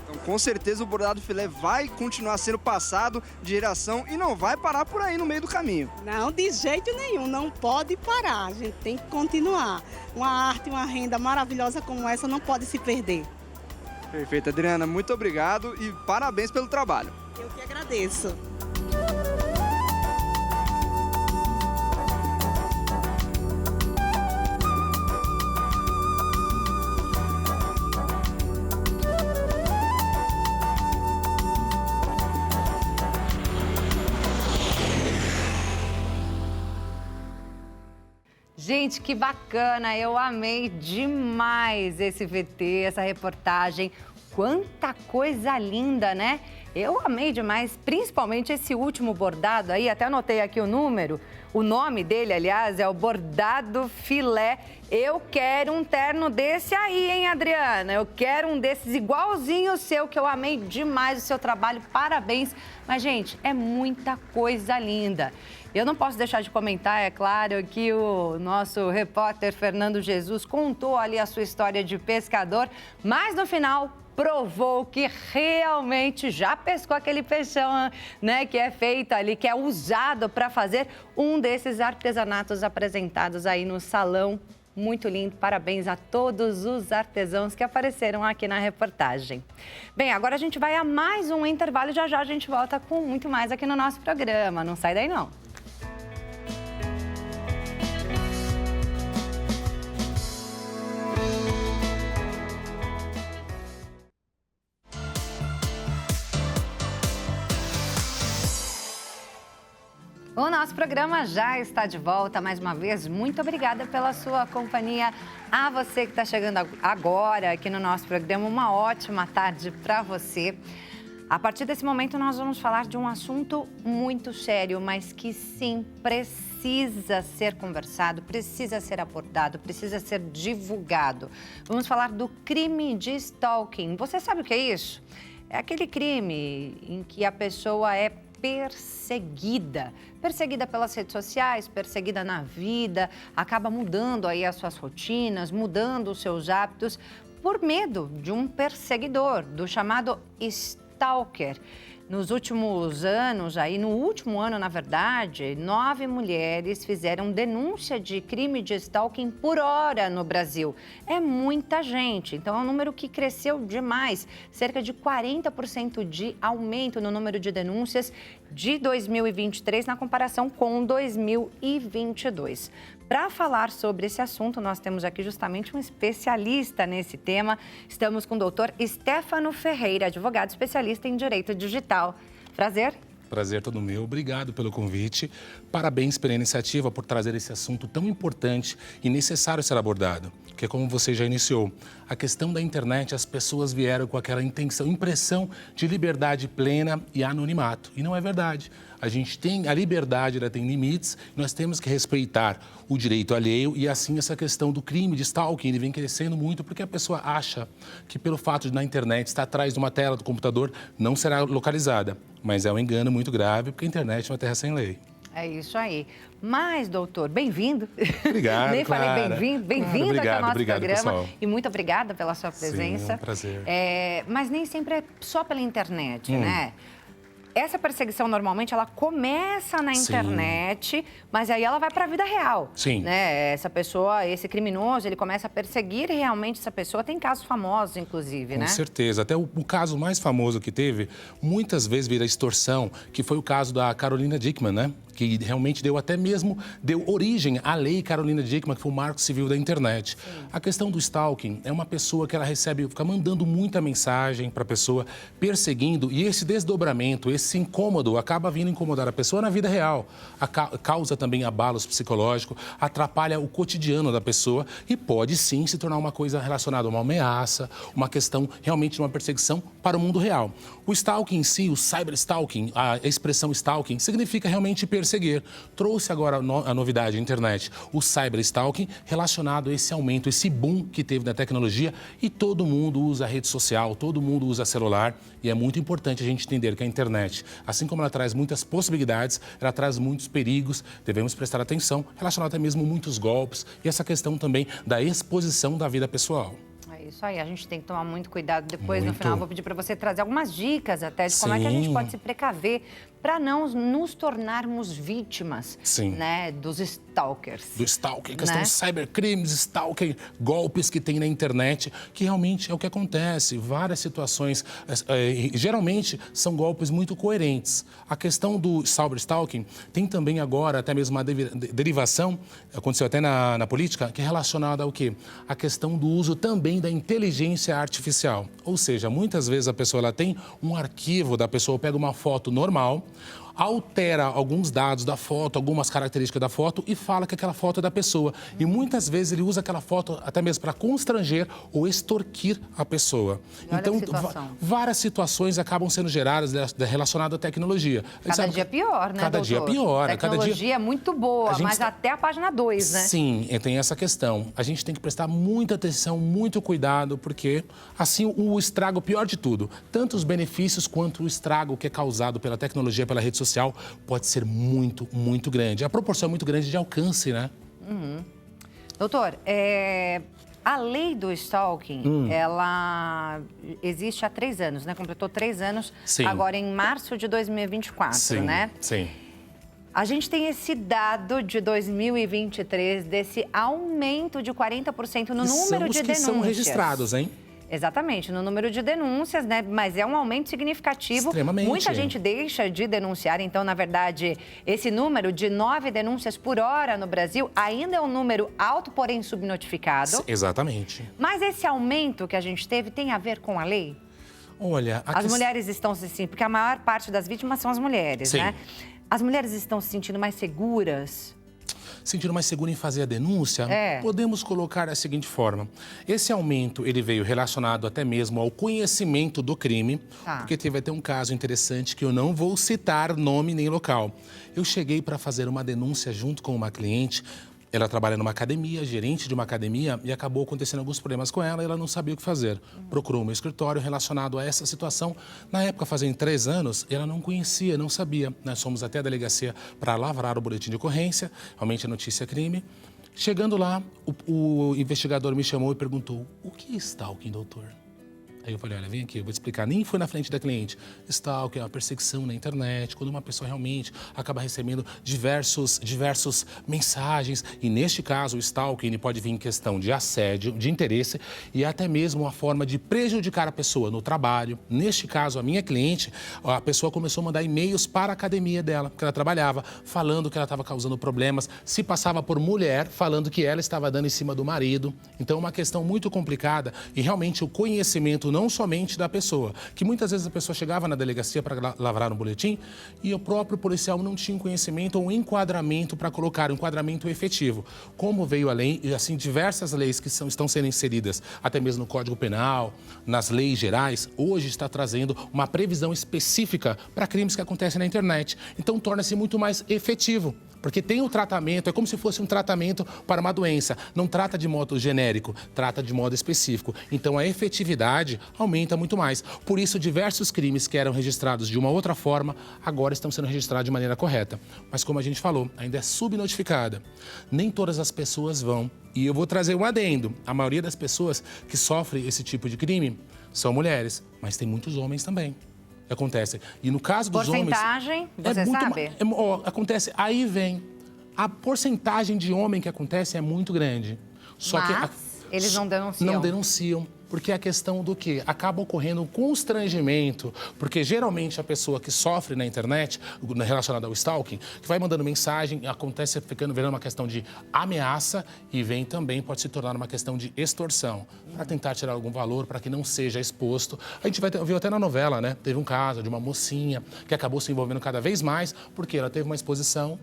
Então, com certeza o bordado filé vai continuar sendo passado de geração e não vai parar por aí no meio do caminho. Não, de jeito nenhum, não pode parar, a gente tem que continuar. Uma arte, uma renda maravilhosa como essa não pode se perder. Perfeito, Adriana, muito obrigado e parabéns pelo trabalho. Eu que agradeço. Gente, que bacana! Eu amei demais esse VT, essa reportagem. Quanta coisa linda, né? Eu amei demais, principalmente esse último bordado aí, até anotei aqui o número. O nome dele, aliás, é o Bordado Filé. Eu quero um terno desse aí, hein, Adriana? Eu quero um desses igualzinho o seu, que eu amei demais o seu trabalho. Parabéns. Mas, gente, é muita coisa linda. Eu não posso deixar de comentar, é claro, que o nosso repórter Fernando Jesus contou ali a sua história de pescador, mas no final provou que realmente já pescou aquele peixão, né, que é feito ali, que é usado para fazer um desses artesanatos apresentados aí no salão. Muito lindo, parabéns a todos os artesãos que apareceram aqui na reportagem. Bem, agora a gente vai a mais um intervalo e já a gente volta com muito mais aqui no nosso programa. Não sai daí não. O nosso programa já está de volta. Mais uma vez, muito obrigada pela sua companhia. A você que está chegando agora aqui no nosso programa, uma ótima tarde para você. A partir desse momento, nós vamos falar de um assunto muito sério, mas que sim, precisa ser conversado, precisa ser abordado, precisa ser divulgado. Vamos falar do crime de stalking. Você sabe o que é isso? É aquele crime em que a pessoa é perseguida pelas redes sociais, perseguida na vida, acaba mudando aí as suas rotinas, mudando os seus hábitos por medo de um perseguidor, do chamado stalker. Nos últimos anos, no último ano, na verdade, 9 mulheres fizeram denúncia de crime de stalking por hora no Brasil. É muita gente, então é um número que cresceu demais, cerca de 40% de aumento no número de denúncias de 2023 na comparação com 2022. Para falar sobre esse assunto, nós temos aqui justamente um especialista nesse tema. Estamos com o doutor Stefano Ferreira, advogado especialista em Direito Digital. Prazer. Prazer todo meu. Obrigado pelo convite. Parabéns pela iniciativa por trazer esse assunto tão importante e necessário ser abordado. Porque, como você já iniciou, a questão da internet, as pessoas vieram com aquela impressão de liberdade plena e anonimato. E não é verdade. A gente tem, a liberdade, ela tem limites, nós temos que respeitar o direito alheio e assim essa questão do crime de stalking, ele vem crescendo muito porque a pessoa acha que pelo fato de na internet estar atrás de uma tela do computador não será localizada. Mas é um engano muito grave porque a internet é uma terra sem lei. É isso aí. Mas, doutor, bem-vindo. Obrigado, Nem falei bem-vindo. Bem-vindo aqui ao nosso programa. Pessoal. E muito obrigada pela sua presença. Sim, é um prazer. Mas nem sempre é só pela internet, né? essa perseguição, normalmente, ela começa na internet, mas aí ela vai para a vida real. Sim. Né? Essa pessoa, esse criminoso, ele começa a perseguir realmente essa pessoa. Tem casos famosos, inclusive, né? Com certeza. Até o caso mais famoso que teve, muitas vezes vira extorsão, que foi o caso da Carolina Dickmann, né? Que realmente deu origem à lei Carolina Dickmann, que foi o marco civil da internet. Sim. A questão do stalking é uma pessoa que ela fica mandando muita mensagem para a pessoa, perseguindo, e esse desdobramento, esse incômodo, acaba vindo incomodar a pessoa na vida real. Causa também abalos psicológicos, atrapalha o cotidiano da pessoa e pode sim se tornar uma coisa relacionada a uma ameaça, uma questão realmente de uma perseguição para o mundo real. O stalking em si, o cyberstalking, a expressão stalking, significa realmente perseguir. Trouxe agora a novidade, a internet, o cyberstalking, relacionado a esse aumento, esse boom que teve da tecnologia, e todo mundo usa rede social, todo mundo usa celular, e é muito importante a gente entender que a internet, assim como ela traz muitas possibilidades, ela traz muitos perigos, devemos prestar atenção, relacionado até mesmo muitos golpes, e essa questão também da exposição da vida pessoal. É isso aí, a gente tem que tomar muito cuidado. Depois, no final, eu vou pedir para você trazer algumas dicas até de como é que a gente pode se precaver para não nos tornarmos vítimas, né, dos stalkers. Do stalking, questão de cybercrimes, stalking, golpes que tem na internet, que realmente é o que acontece. Várias situações, geralmente são golpes muito coerentes. A questão do cyberstalking tem também agora até mesmo uma derivação, aconteceu até na política, que é relacionada ao quê? A questão do uso também da inteligência artificial. Ou seja, muitas vezes a pessoa ela tem um arquivo da pessoa, pega uma foto normal, altera alguns dados da foto, algumas características da foto e fala que aquela foto é da pessoa. E muitas vezes ele usa aquela foto até mesmo para constranger ou extorquir a pessoa. Então, várias situações acabam sendo geradas relacionadas à tecnologia. Cada dia pior, né, Cada dia pior. A tecnologia é muito boa, mas até a página 2, né? Sim, tem essa questão. A gente tem que prestar muita atenção, muito cuidado, porque assim o estrago, pior de tudo, tanto os benefícios quanto o estrago que é causado pela tecnologia, pela rede social, pode ser muito, muito grande. A proporção é muito grande de alcance, né? Doutor, a lei do stalking, ela existe há 3 anos, né? Completou 3 anos, agora em março de 2024, né? Sim. A gente tem esse dado de 2023, desse aumento de 40% no número de denúncias. Que são registrados, hein? Exatamente, no número de denúncias, né? Mas é um aumento significativo. Extremamente. Muita gente deixa de denunciar. Então, na verdade, esse número de 9 denúncias por hora no Brasil ainda é um número alto, porém subnotificado. Exatamente. Mas esse aumento que a gente teve tem a ver com a lei? Olha, as mulheres estão se sentindo, porque a maior parte das vítimas são as mulheres, né? As mulheres estão se sentindo mais seguras? Sentindo mais seguro em fazer a denúncia, podemos colocar da seguinte forma. Esse aumento, ele veio relacionado até mesmo ao conhecimento do crime, porque teve até um caso interessante que eu não vou citar nome nem local. Eu cheguei para fazer uma denúncia junto com uma cliente. Ela trabalha numa academia, gerente de uma academia, e acabou acontecendo alguns problemas com ela e ela não sabia o que fazer. Procurou o meu escritório relacionado a essa situação. Na época, fazendo 3 anos, ela não conhecia, não sabia. Nós fomos até a delegacia para lavrar o boletim de ocorrência, realmente a notícia é crime. Chegando lá, o investigador me chamou e perguntou: o que é stalking, doutor? Aí eu falei: olha, vem aqui, eu vou te explicar. Nem foi na frente da cliente. Stalking é uma perseguição na internet, quando uma pessoa realmente acaba recebendo diversos mensagens. E neste caso, o stalking ele pode vir em questão de assédio, de interesse e até mesmo uma forma de prejudicar a pessoa no trabalho. Neste caso, a minha cliente, a pessoa começou a mandar e-mails para a academia dela, que ela trabalhava, falando que ela estava causando problemas, se passava por mulher, falando que ela estava dando em cima do marido. Então, uma questão muito complicada e realmente o conhecimento não somente da pessoa, que muitas vezes a pessoa chegava na delegacia para lavrar um boletim e o próprio policial não tinha conhecimento ou enquadramento para colocar, um enquadramento efetivo. Como veio a lei, e assim, diversas leis que estão sendo inseridas, até mesmo no Código Penal, nas leis gerais, hoje está trazendo uma previsão específica para crimes que acontecem na internet. Então, torna-se muito mais efetivo. Porque tem o tratamento, é como se fosse um tratamento para uma doença. Não trata de modo genérico, trata de modo específico. Então, a efetividade aumenta muito mais. Por isso, diversos crimes que eram registrados de uma outra forma, agora estão sendo registrados de maneira correta. Mas, como a gente falou, ainda é subnotificada. Nem todas as pessoas vão. E eu vou trazer um adendo. A maioria das pessoas que sofrem esse tipo de crime são mulheres, mas tem muitos homens também. Acontece. E no caso dos homens... Porcentagem, você sabe? Acontece, aí vem. A porcentagem de homem que acontece é muito grande. Só Mas eles não denunciam. Não denunciam. Porque a questão do quê? Acaba ocorrendo um constrangimento, porque geralmente a pessoa que sofre na internet, relacionada ao stalking, que vai mandando mensagem, acontece virando uma questão de ameaça e vem também, pode se tornar uma questão de extorsão, para tentar tirar algum valor, para que não seja exposto. A gente viu até na novela, né? Teve um caso de uma mocinha que acabou se envolvendo cada vez mais, porque ela teve uma exposição,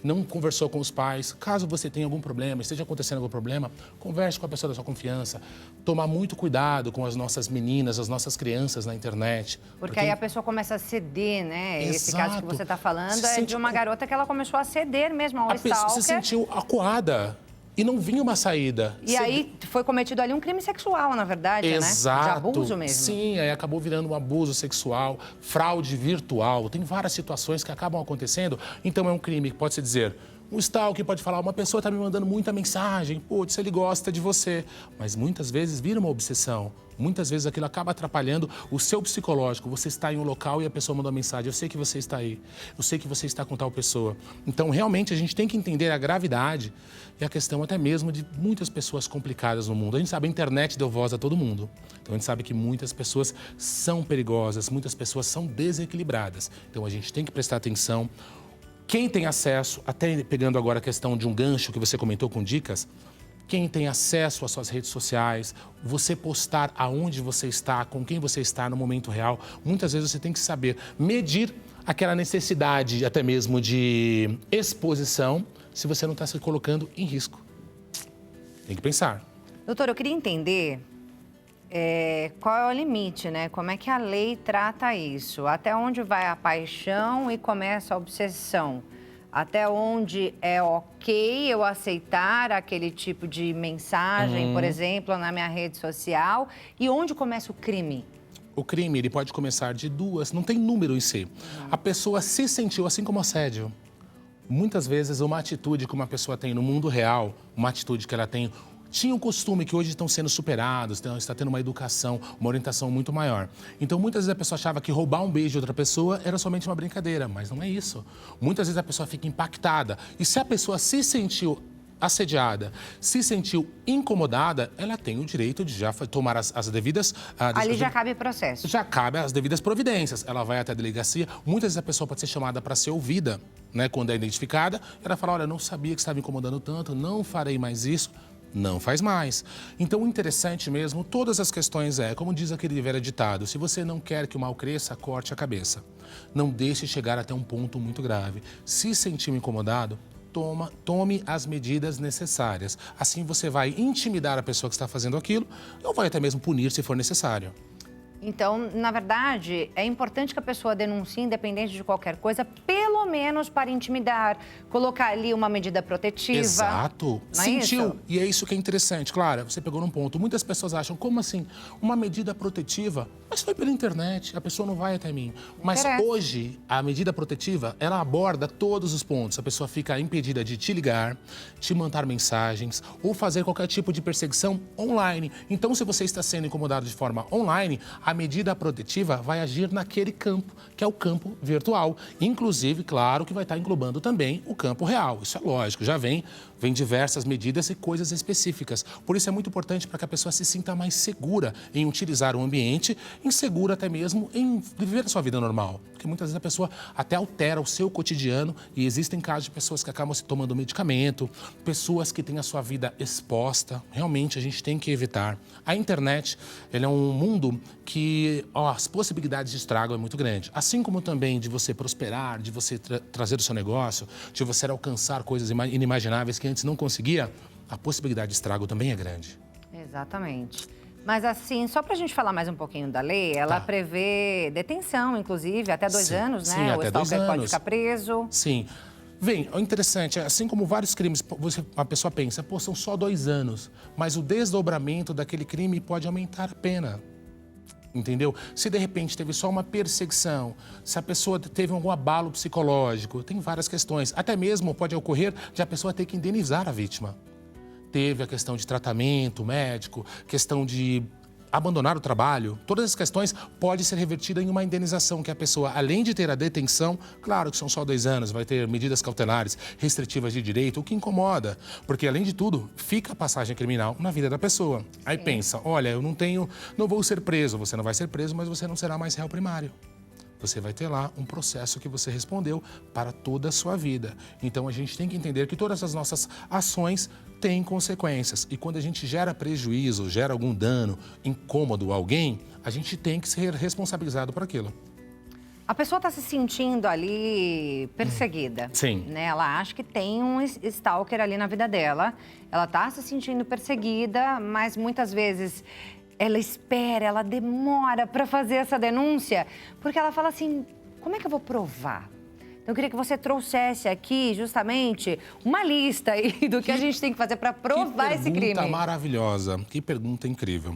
não conversou com os pais. Caso você tenha algum problema, esteja acontecendo algum problema, converse com a pessoa da sua confiança. Tomar muito cuidado com as nossas meninas, as nossas crianças na internet. Porque aí a pessoa começa a ceder, né? Exato. Esse caso que você está falando é de uma garota que ela começou a ceder mesmo ao stalker. A pessoa se sentiu acuada e não vinha uma saída. E aí foi cometido ali um crime sexual, na verdade, Exato. né? De abuso mesmo. Sim, aí acabou virando um abuso sexual, fraude virtual. Tem várias situações que acabam acontecendo. Então é um crime que pode-se dizer... Um stalker pode falar, uma pessoa está me mandando muita mensagem, putz, ele gosta de você. Mas muitas vezes vira uma obsessão. Muitas vezes aquilo acaba atrapalhando o seu psicológico. Você está em um local e a pessoa manda uma mensagem. Eu sei que você está aí. Eu sei que você está com tal pessoa. Então, realmente, a gente tem que entender a gravidade e a questão até mesmo de muitas pessoas complicadas no mundo. A gente sabe, a internet deu voz a todo mundo. Então, a gente sabe que muitas pessoas são perigosas, muitas pessoas são desequilibradas. Então, a gente tem que prestar atenção. Quem tem acesso, até pegando agora a questão de um gancho que você comentou com dicas, quem tem acesso às suas redes sociais, você postar aonde você está, com quem você está no momento real, muitas vezes você tem que saber medir aquela necessidade até mesmo de exposição, se você não está se colocando em risco. Tem que pensar. Doutor, eu queria entender qual é o limite, né? Como é que a lei trata isso? Até onde vai a paixão e começa a obsessão? Até onde é ok eu aceitar aquele tipo de mensagem, por exemplo, na minha rede social? E onde começa o crime? O crime, ele pode começar de duas, não tem número em si. A pessoa se sentiu, assim como assédio. Muitas vezes, uma atitude que uma pessoa tem no mundo real, uma atitude que ela tem... Tinha um costume que hoje estão sendo superados, está tendo uma educação, uma orientação muito maior. Então, muitas vezes a pessoa achava que roubar um beijo de outra pessoa era somente uma brincadeira, mas não é isso. Muitas vezes a pessoa fica impactada. E se a pessoa se sentiu assediada, se sentiu incomodada, ela tem o direito de já tomar as devidas... Ali já cabe processo. Já cabe as devidas providências. Ela vai até a delegacia. Muitas vezes a pessoa pode ser chamada para ser ouvida, né, quando é identificada. Ela fala, olha, não sabia que estava incomodando tanto, não farei mais isso. Não faz mais. Então, o interessante mesmo, todas as questões como diz aquele velho ditado, se você não quer que o mal cresça, corte a cabeça. Não deixe chegar até um ponto muito grave. Se sentiu incomodado, tome as medidas necessárias. Assim você vai intimidar a pessoa que está fazendo aquilo ou vai até mesmo punir se for necessário. Então, na verdade, é importante que a pessoa denuncie, independente de qualquer coisa, pelo menos para intimidar, colocar ali uma medida protetiva. Exato. Não é sentiu. isso? E é isso que é interessante. Clara, você pegou num ponto. Muitas pessoas acham, como assim? Uma medida protetiva? Mas foi pela internet, a pessoa não vai até mim. Mas hoje, a medida protetiva, ela aborda todos os pontos. A pessoa fica impedida de te ligar, te mandar mensagens ou fazer qualquer tipo de perseguição online. Então, se você está sendo incomodado de forma online, a medida protetiva vai agir naquele campo, que é o campo virtual. Inclusive, claro, que vai estar englobando também o campo real. Isso é lógico, já vem diversas medidas e coisas específicas. Por isso é muito importante para que a pessoa se sinta mais segura em utilizar o ambiente, insegura até mesmo em viver a sua vida normal. Porque muitas vezes a pessoa até altera o seu cotidiano e existem casos de pessoas que acabam se tomando medicamento, pessoas que têm a sua vida exposta. Realmente a gente tem que evitar. A internet, ele é um mundo que as possibilidades de estrago é muito grande. Assim como também de você prosperar, de você trazer o seu negócio, de você alcançar coisas inimagináveis que antes não conseguia, a possibilidade de estrago também é grande. Exatamente. Mas assim, só para a gente falar mais um pouquinho da lei, ela prevê detenção, inclusive, até 2 anos, né? Sim, o até 2 stalker anos. pode ficar preso. Sim. Bem, o interessante, assim como vários crimes, a pessoa pensa, são só 2 anos, mas o desdobramento daquele crime pode aumentar a pena. Entendeu? Se de repente teve só uma perseguição, se a pessoa teve algum abalo psicológico, tem várias questões. Até mesmo pode ocorrer de a pessoa ter que indenizar a vítima. Teve a questão de tratamento médico, questão de abandonar o trabalho, todas as questões podem ser revertidas em uma indenização que a pessoa, além de ter a detenção, claro que são só 2 anos, vai ter medidas cautelares, restritivas de direito, o que incomoda, porque além de tudo, fica a passagem criminal na vida da pessoa. Aí pensa, olha, eu não vou ser preso, você não vai ser preso, mas você não será mais réu primário. Você vai ter lá um processo que você respondeu para toda a sua vida. Então, a gente tem que entender que todas as nossas ações têm consequências. E quando a gente gera prejuízo, gera algum dano, incômodo a alguém, a gente tem que ser responsabilizado por aquilo. A pessoa está se sentindo ali perseguida. Sim. Né? Ela acha que tem um stalker ali na vida dela. Ela está se sentindo perseguida, mas muitas vezes ela espera, ela demora para fazer essa denúncia, porque ela fala assim, como é que eu vou provar? Então, eu queria que você trouxesse aqui, justamente, uma lista aí do que a gente tem que fazer para provar esse crime. Que pergunta maravilhosa, que pergunta incrível.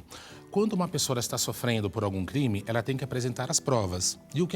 Quando uma pessoa está sofrendo por algum crime, ela tem que apresentar as provas. E o que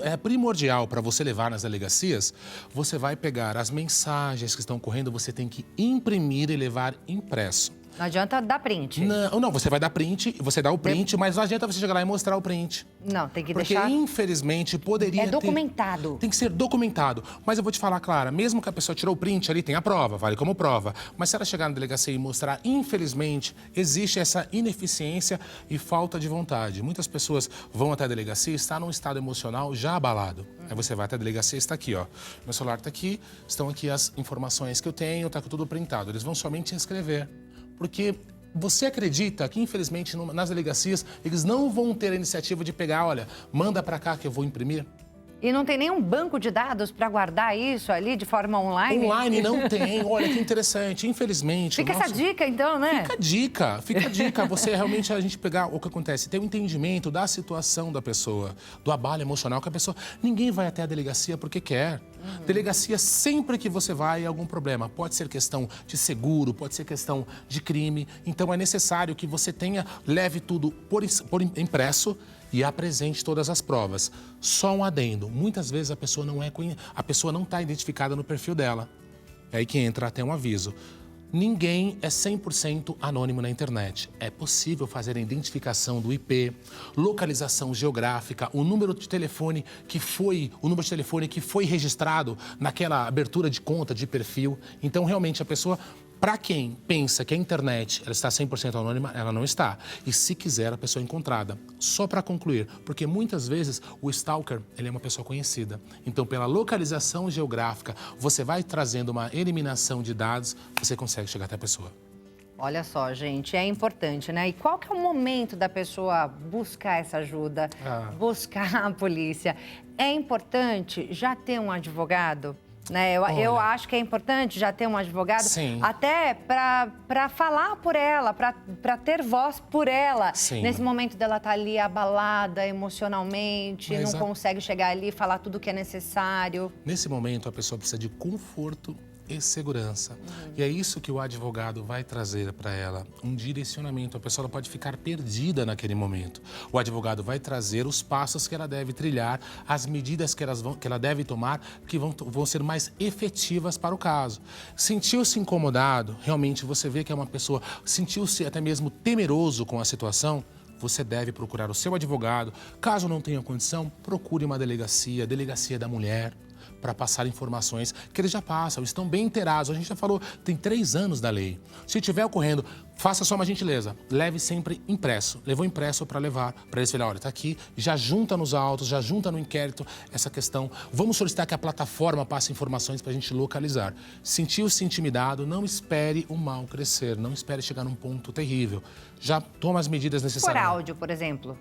é primordial para você levar nas delegacias, você vai pegar as mensagens que estão correndo, você tem que imprimir e levar impresso. Não adianta dar print. Não, você vai dar print, você dá o print, mas não adianta você chegar lá e mostrar o print. Não, tem que Porque, deixar... infelizmente, poderia É documentado. Tem que ser documentado. Mas eu vou te falar, Clara, mesmo que a pessoa tirou o print, ali tem a prova, vale como prova. Mas se ela chegar na delegacia e mostrar, infelizmente, existe essa ineficiência e falta de vontade. Muitas pessoas vão até a delegacia e estão num estado emocional já abalado. Aí você vai até a delegacia e está aqui, ó. Meu celular está aqui, estão aqui as informações que eu tenho, está tudo printado. Eles vão somente inscrever. Porque você acredita que, infelizmente, nas delegacias, eles não vão ter a iniciativa de pegar, olha, manda para cá que eu vou imprimir? E não tem nenhum banco de dados para guardar isso ali de forma online? Online não tem. Olha que interessante. Infelizmente... Fica essa dica, então, né? Fica a dica. Você realmente, a gente pegar o que acontece, ter um entendimento da situação da pessoa, do abalo emocional que a pessoa... Ninguém vai até a delegacia porque quer. Delegacia, sempre que você vai, é algum problema. Pode ser questão de seguro, pode ser questão de crime. Então, é necessário que você leve tudo por impresso e apresente todas as provas. Só um adendo. Muitas vezes a pessoa não está identificada no perfil dela. É aí que entra até um aviso. Ninguém é 100% anônimo na internet. É possível fazer a identificação do IP, localização geográfica, o número de telefone que foi registrado naquela abertura de conta, de perfil. Então, realmente, a pessoa... Para quem pensa que a internet ela está 100% anônima, ela não está. E se quiser, a pessoa é encontrada. Só para concluir, porque muitas vezes o stalker ele é uma pessoa conhecida. Então, pela localização geográfica, você vai trazendo uma eliminação de dados, você consegue chegar até a pessoa. Olha só, gente, é importante, né? E qual que é o momento da pessoa buscar essa ajuda, buscar a polícia? É importante já ter um advogado? Né? Eu acho que é importante já ter um advogado, sim, até para falar por ela, para ter voz por ela. Sim. Nesse momento dela estar ali abalada emocionalmente, não consegue chegar ali e falar tudo o que é necessário. Nesse momento, a pessoa precisa de conforto e segurança. E é isso que o advogado vai trazer para ela, um direcionamento. A pessoa pode ficar perdida naquele momento. O advogado vai trazer os passos que ela deve trilhar, as medidas que ela deve tomar, que vão ser mais efetivas para o caso. Sentiu-se incomodado, realmente você vê que é uma pessoa, sentiu-se até mesmo temeroso com a situação, você deve procurar o seu advogado. Caso não tenha condição, procure uma delegacia da mulher, para passar informações que eles já passam, estão bem inteirados. A gente já falou, tem 3 anos da lei. Se estiver ocorrendo, faça só uma gentileza, leve sempre impresso. Levou impresso para levar, para eles falarem, olha, está aqui, já junta nos autos, já junta no inquérito essa questão. Vamos solicitar que a plataforma passe informações para a gente localizar. Sentiu-se intimidado, não espere o mal crescer, não espere chegar num ponto terrível. Já toma as medidas necessárias. Por áudio, por exemplo?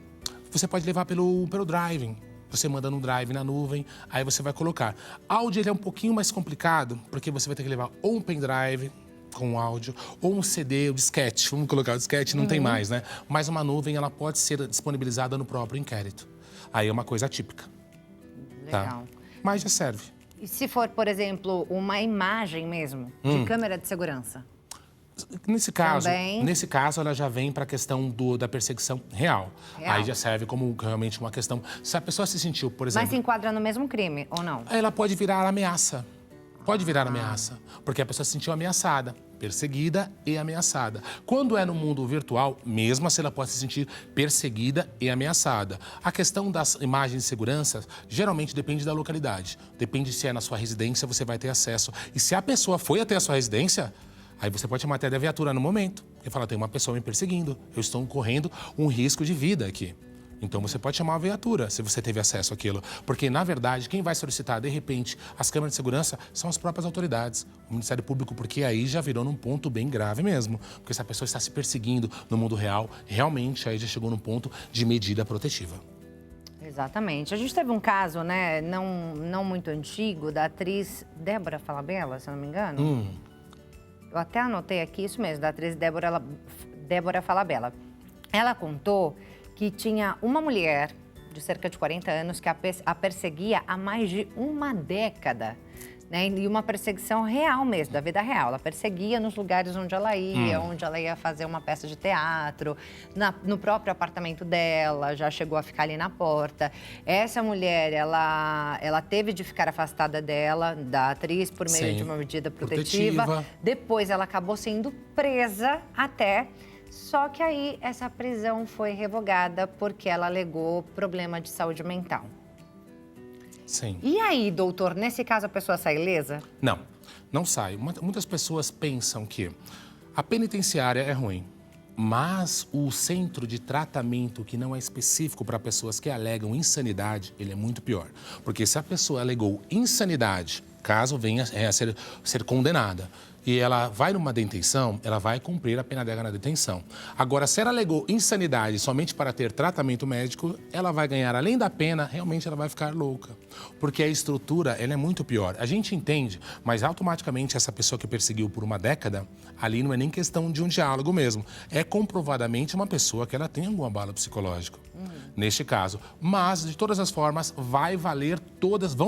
Você pode levar pelo driving. Você manda no drive, na nuvem, aí você vai colocar. Áudio ele é um pouquinho mais complicado, porque você vai ter que levar ou um pendrive com áudio, ou um CD, o disquete. Vamos colocar o disquete, não tem mais, né? Mas uma nuvem, ela pode ser disponibilizada no próprio inquérito. Aí é uma coisa atípica. Legal. Tá? Mas já serve. E se for, por exemplo, uma imagem mesmo, de câmera de segurança? Nesse caso, ela já vem para a questão da perseguição real. Aí já serve como realmente uma questão... Se a pessoa se sentiu, por exemplo... Mas se enquadra no mesmo crime, ou não? Ela pode virar ameaça. Pode virar ameaça. Porque a pessoa se sentiu ameaçada. perseguida e ameaçada. Quando é no mundo virtual, mesmo assim ela pode se sentir perseguida e ameaçada. A questão das imagens de segurança geralmente depende da localidade. Depende se é na sua residência, você vai ter acesso. E se a pessoa foi até a sua residência, aí você pode chamar até da viatura no momento. E falar, tem uma pessoa me perseguindo, eu estou correndo um risco de vida aqui. Então você pode chamar a viatura se você teve acesso àquilo. Porque, na verdade, quem vai solicitar, de repente, as câmeras de segurança são as próprias autoridades. O Ministério Público, porque aí já virou num ponto bem grave mesmo. Porque se a pessoa está se perseguindo no mundo real, realmente aí já chegou num ponto de medida protetiva. Exatamente. A gente teve um caso, né, não muito antigo, da atriz Débora Falabella, se eu não me engano. Eu até anotei aqui, isso mesmo, da atriz Débora Falabella. Ela contou que tinha uma mulher de cerca de 40 anos que a perseguia há mais de uma década, né? E uma perseguição real mesmo, da vida real. Ela perseguia nos lugares onde ela ia fazer uma peça de teatro, no próprio apartamento dela, já chegou a ficar ali na porta. Essa mulher, ela teve de ficar afastada da atriz por meio de uma medida protetiva. Depois ela acabou sendo presa até... Só que aí essa prisão foi revogada porque ela alegou problema de saúde mental. Sim. E aí, doutor, nesse caso a pessoa sai ilesa? Não, não sai. Muitas pessoas pensam que a penitenciária é ruim, mas o centro de tratamento que não é específico para pessoas que alegam insanidade, ele é muito pior. Porque se a pessoa alegou insanidade, caso venha a ser condenada, e ela vai numa detenção, ela vai cumprir a pena dela na detenção. Agora, se ela alegou insanidade somente para ter tratamento médico, ela vai ganhar, além da pena, realmente ela vai ficar louca. Porque a estrutura, ela é muito pior. A gente entende, mas automaticamente essa pessoa que perseguiu por uma década, ali não é nem questão de um diálogo mesmo. É comprovadamente uma pessoa que ela tem algum abalo psicológico, neste caso. Mas, de todas as formas, vão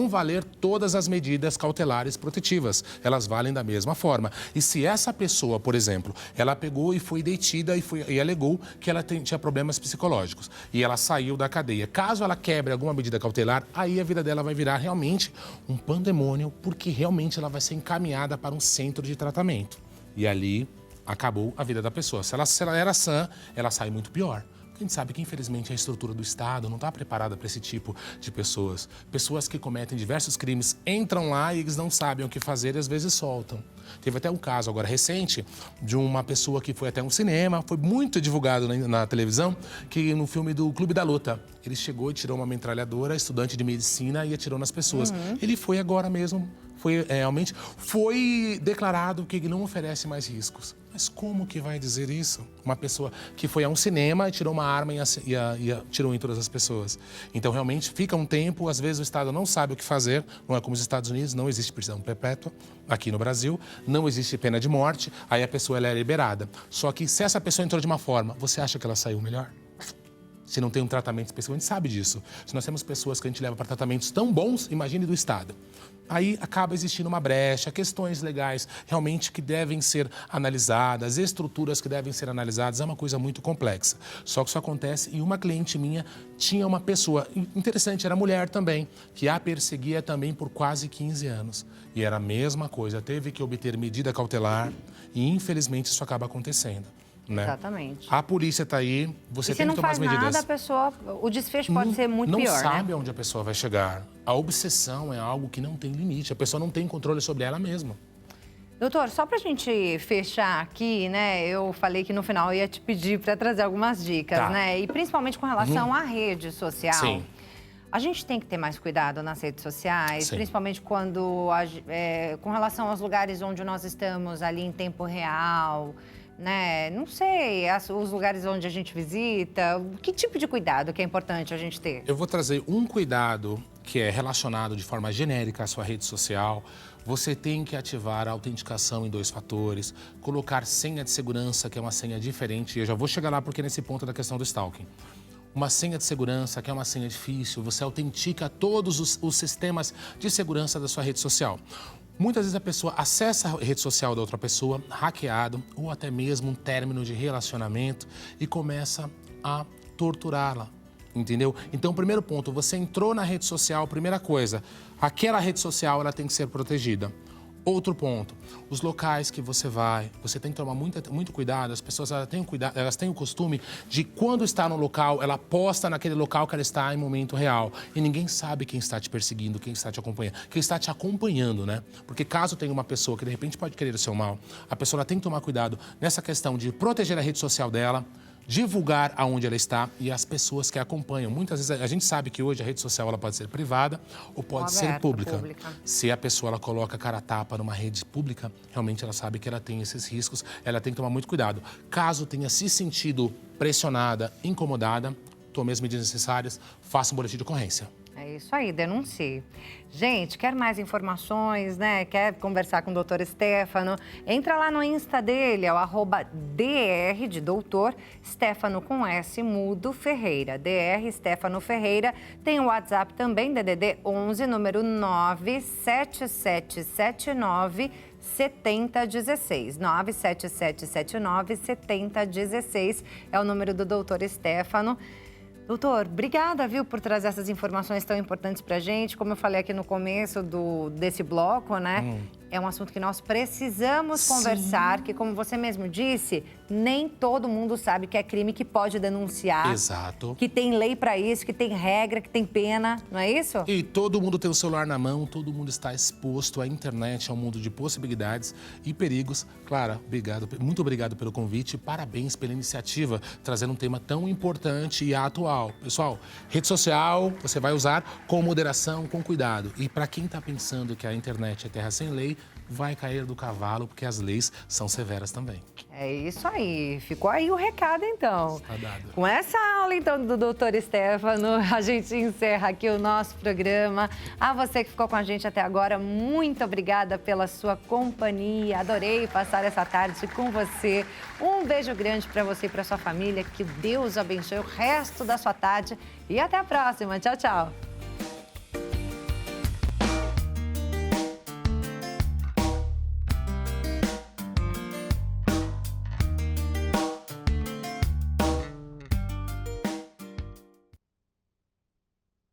valer todas as medidas cautelares protetivas. Elas valem da mesma forma. E se essa pessoa, por exemplo, ela pegou e foi detida e alegou que ela tinha problemas psicológicos e ela saiu da cadeia, caso ela quebre alguma medida cautelar, aí a vida dela vai virar realmente um pandemônio, porque realmente ela vai ser encaminhada para um centro de tratamento. E ali acabou a vida da pessoa. Se ela era sã, ela sai muito pior. A gente sabe que, infelizmente, a estrutura do Estado não está preparada para esse tipo de pessoas. Pessoas que cometem diversos crimes, entram lá e eles não sabem o que fazer e às vezes soltam. Teve até um caso agora recente de uma pessoa que foi até um cinema, foi muito divulgado na televisão, que no filme do Clube da Luta, ele chegou e tirou uma metralhadora, estudante de medicina, e atirou nas pessoas. Ele foi agora mesmo, realmente foi declarado que ele não oferece mais riscos. Mas como que vai dizer isso? Uma pessoa que foi a um cinema e tirou uma arma e atirou em todas as pessoas. Então, realmente, fica um tempo, às vezes o Estado não sabe o que fazer, não é como os Estados Unidos, não existe prisão perpétua aqui no Brasil, não existe pena de morte, aí a pessoa ela é liberada. Só que se essa pessoa entrou de uma forma, você acha que ela saiu melhor? Se não tem um tratamento específico, a gente sabe disso. Se nós temos pessoas que a gente leva para tratamentos tão bons, imagine do Estado. Aí acaba existindo uma brecha, questões legais realmente que devem ser analisadas, estruturas que devem ser analisadas, é uma coisa muito complexa. Só que isso acontece e uma cliente minha tinha uma pessoa, interessante, era mulher também, que a perseguia também por quase 15 anos. E era a mesma coisa, teve que obter medida cautelar e infelizmente isso acaba acontecendo. Né? Exatamente. A polícia está aí, você tem que tomar as medidas. Se não faz nada, a pessoa, o desfecho pode ser muito pior, Não sabe né? onde a pessoa vai chegar. A obsessão é algo que não tem limite, a pessoa não tem controle sobre ela mesma. Doutor, só pra gente fechar aqui, né, eu falei que no final eu ia te pedir para trazer algumas dicas, né? E principalmente com relação à rede social. Sim. A gente tem que ter mais cuidado nas redes sociais, principalmente quando, com relação aos lugares onde nós estamos ali em tempo real, né? Não sei, os lugares onde a gente visita, que tipo de cuidado que é importante a gente ter? Eu vou trazer um cuidado que é relacionado de forma genérica à sua rede social. Você tem que ativar a autenticação em 2 fatores, colocar senha de segurança, que é uma senha diferente, e eu já vou chegar lá porque é nesse ponto da questão do stalking. Uma senha de segurança, que é uma senha difícil, você autentica todos os sistemas de segurança da sua rede social. Muitas vezes a pessoa acessa a rede social da outra pessoa, hackeado, ou até mesmo um término de relacionamento e começa a torturá-la, entendeu? Então, primeiro ponto, você entrou na rede social, primeira coisa, aquela rede social ela tem que ser protegida. Outro ponto, os locais que você vai, você tem que tomar muito cuidado. As pessoas elas têm o costume de, quando está no local, ela posta naquele local que ela está em momento real. E ninguém sabe quem está te perseguindo, quem está te acompanhando. Quem está te acompanhando, né? Porque caso tenha uma pessoa que de repente pode querer o seu mal, a pessoa ela tem que tomar cuidado nessa questão de proteger a rede social dela, divulgar aonde ela está e as pessoas que a acompanham. Muitas vezes a gente sabe que hoje a rede social ela pode ser privada ou pode ser pública. Se a pessoa ela coloca cara a tapa numa rede pública, realmente ela sabe que ela tem esses riscos, ela tem que tomar muito cuidado. Caso tenha se sentido pressionada, incomodada, tome as medidas necessárias, faça um boletim de ocorrência. É isso aí, denuncie. Gente, quer mais informações, né? Quer conversar com o doutor Stefano? Entra lá no Insta dele, é o @dr de doutor, Stefano com S, mudo, Ferreira. Dr Stefano Ferreira. Tem o WhatsApp também, DDD 11, número 97779 7016. 97779 7016 é o número do doutor Stefano. Doutor, obrigada, viu, por trazer essas informações tão importantes pra gente. Como eu falei aqui no começo desse bloco, né? É um assunto que nós precisamos conversar, que, como você mesmo disse, nem todo mundo sabe que é crime, que pode denunciar. Exato. Que tem lei para isso, que tem regra, que tem pena, não é isso? E todo mundo tem o celular na mão, todo mundo está exposto à internet, a um mundo de possibilidades e perigos. Clara, muito obrigado pelo convite e parabéns pela iniciativa, trazendo um tema tão importante e atual. Pessoal, rede social você vai usar com moderação, com cuidado. E para quem está pensando que a internet é terra sem lei, vai cair do cavalo, porque as leis são severas também. É isso aí. Ficou aí o recado, então. Está dado. Com essa aula, então, do doutor Stefano, a gente encerra aqui o nosso programa. A você que ficou com a gente até agora, muito obrigada pela sua companhia. Adorei passar essa tarde com você. Um beijo grande para você e para sua família. Que Deus abençoe o resto da sua tarde. E até a próxima. Tchau, tchau.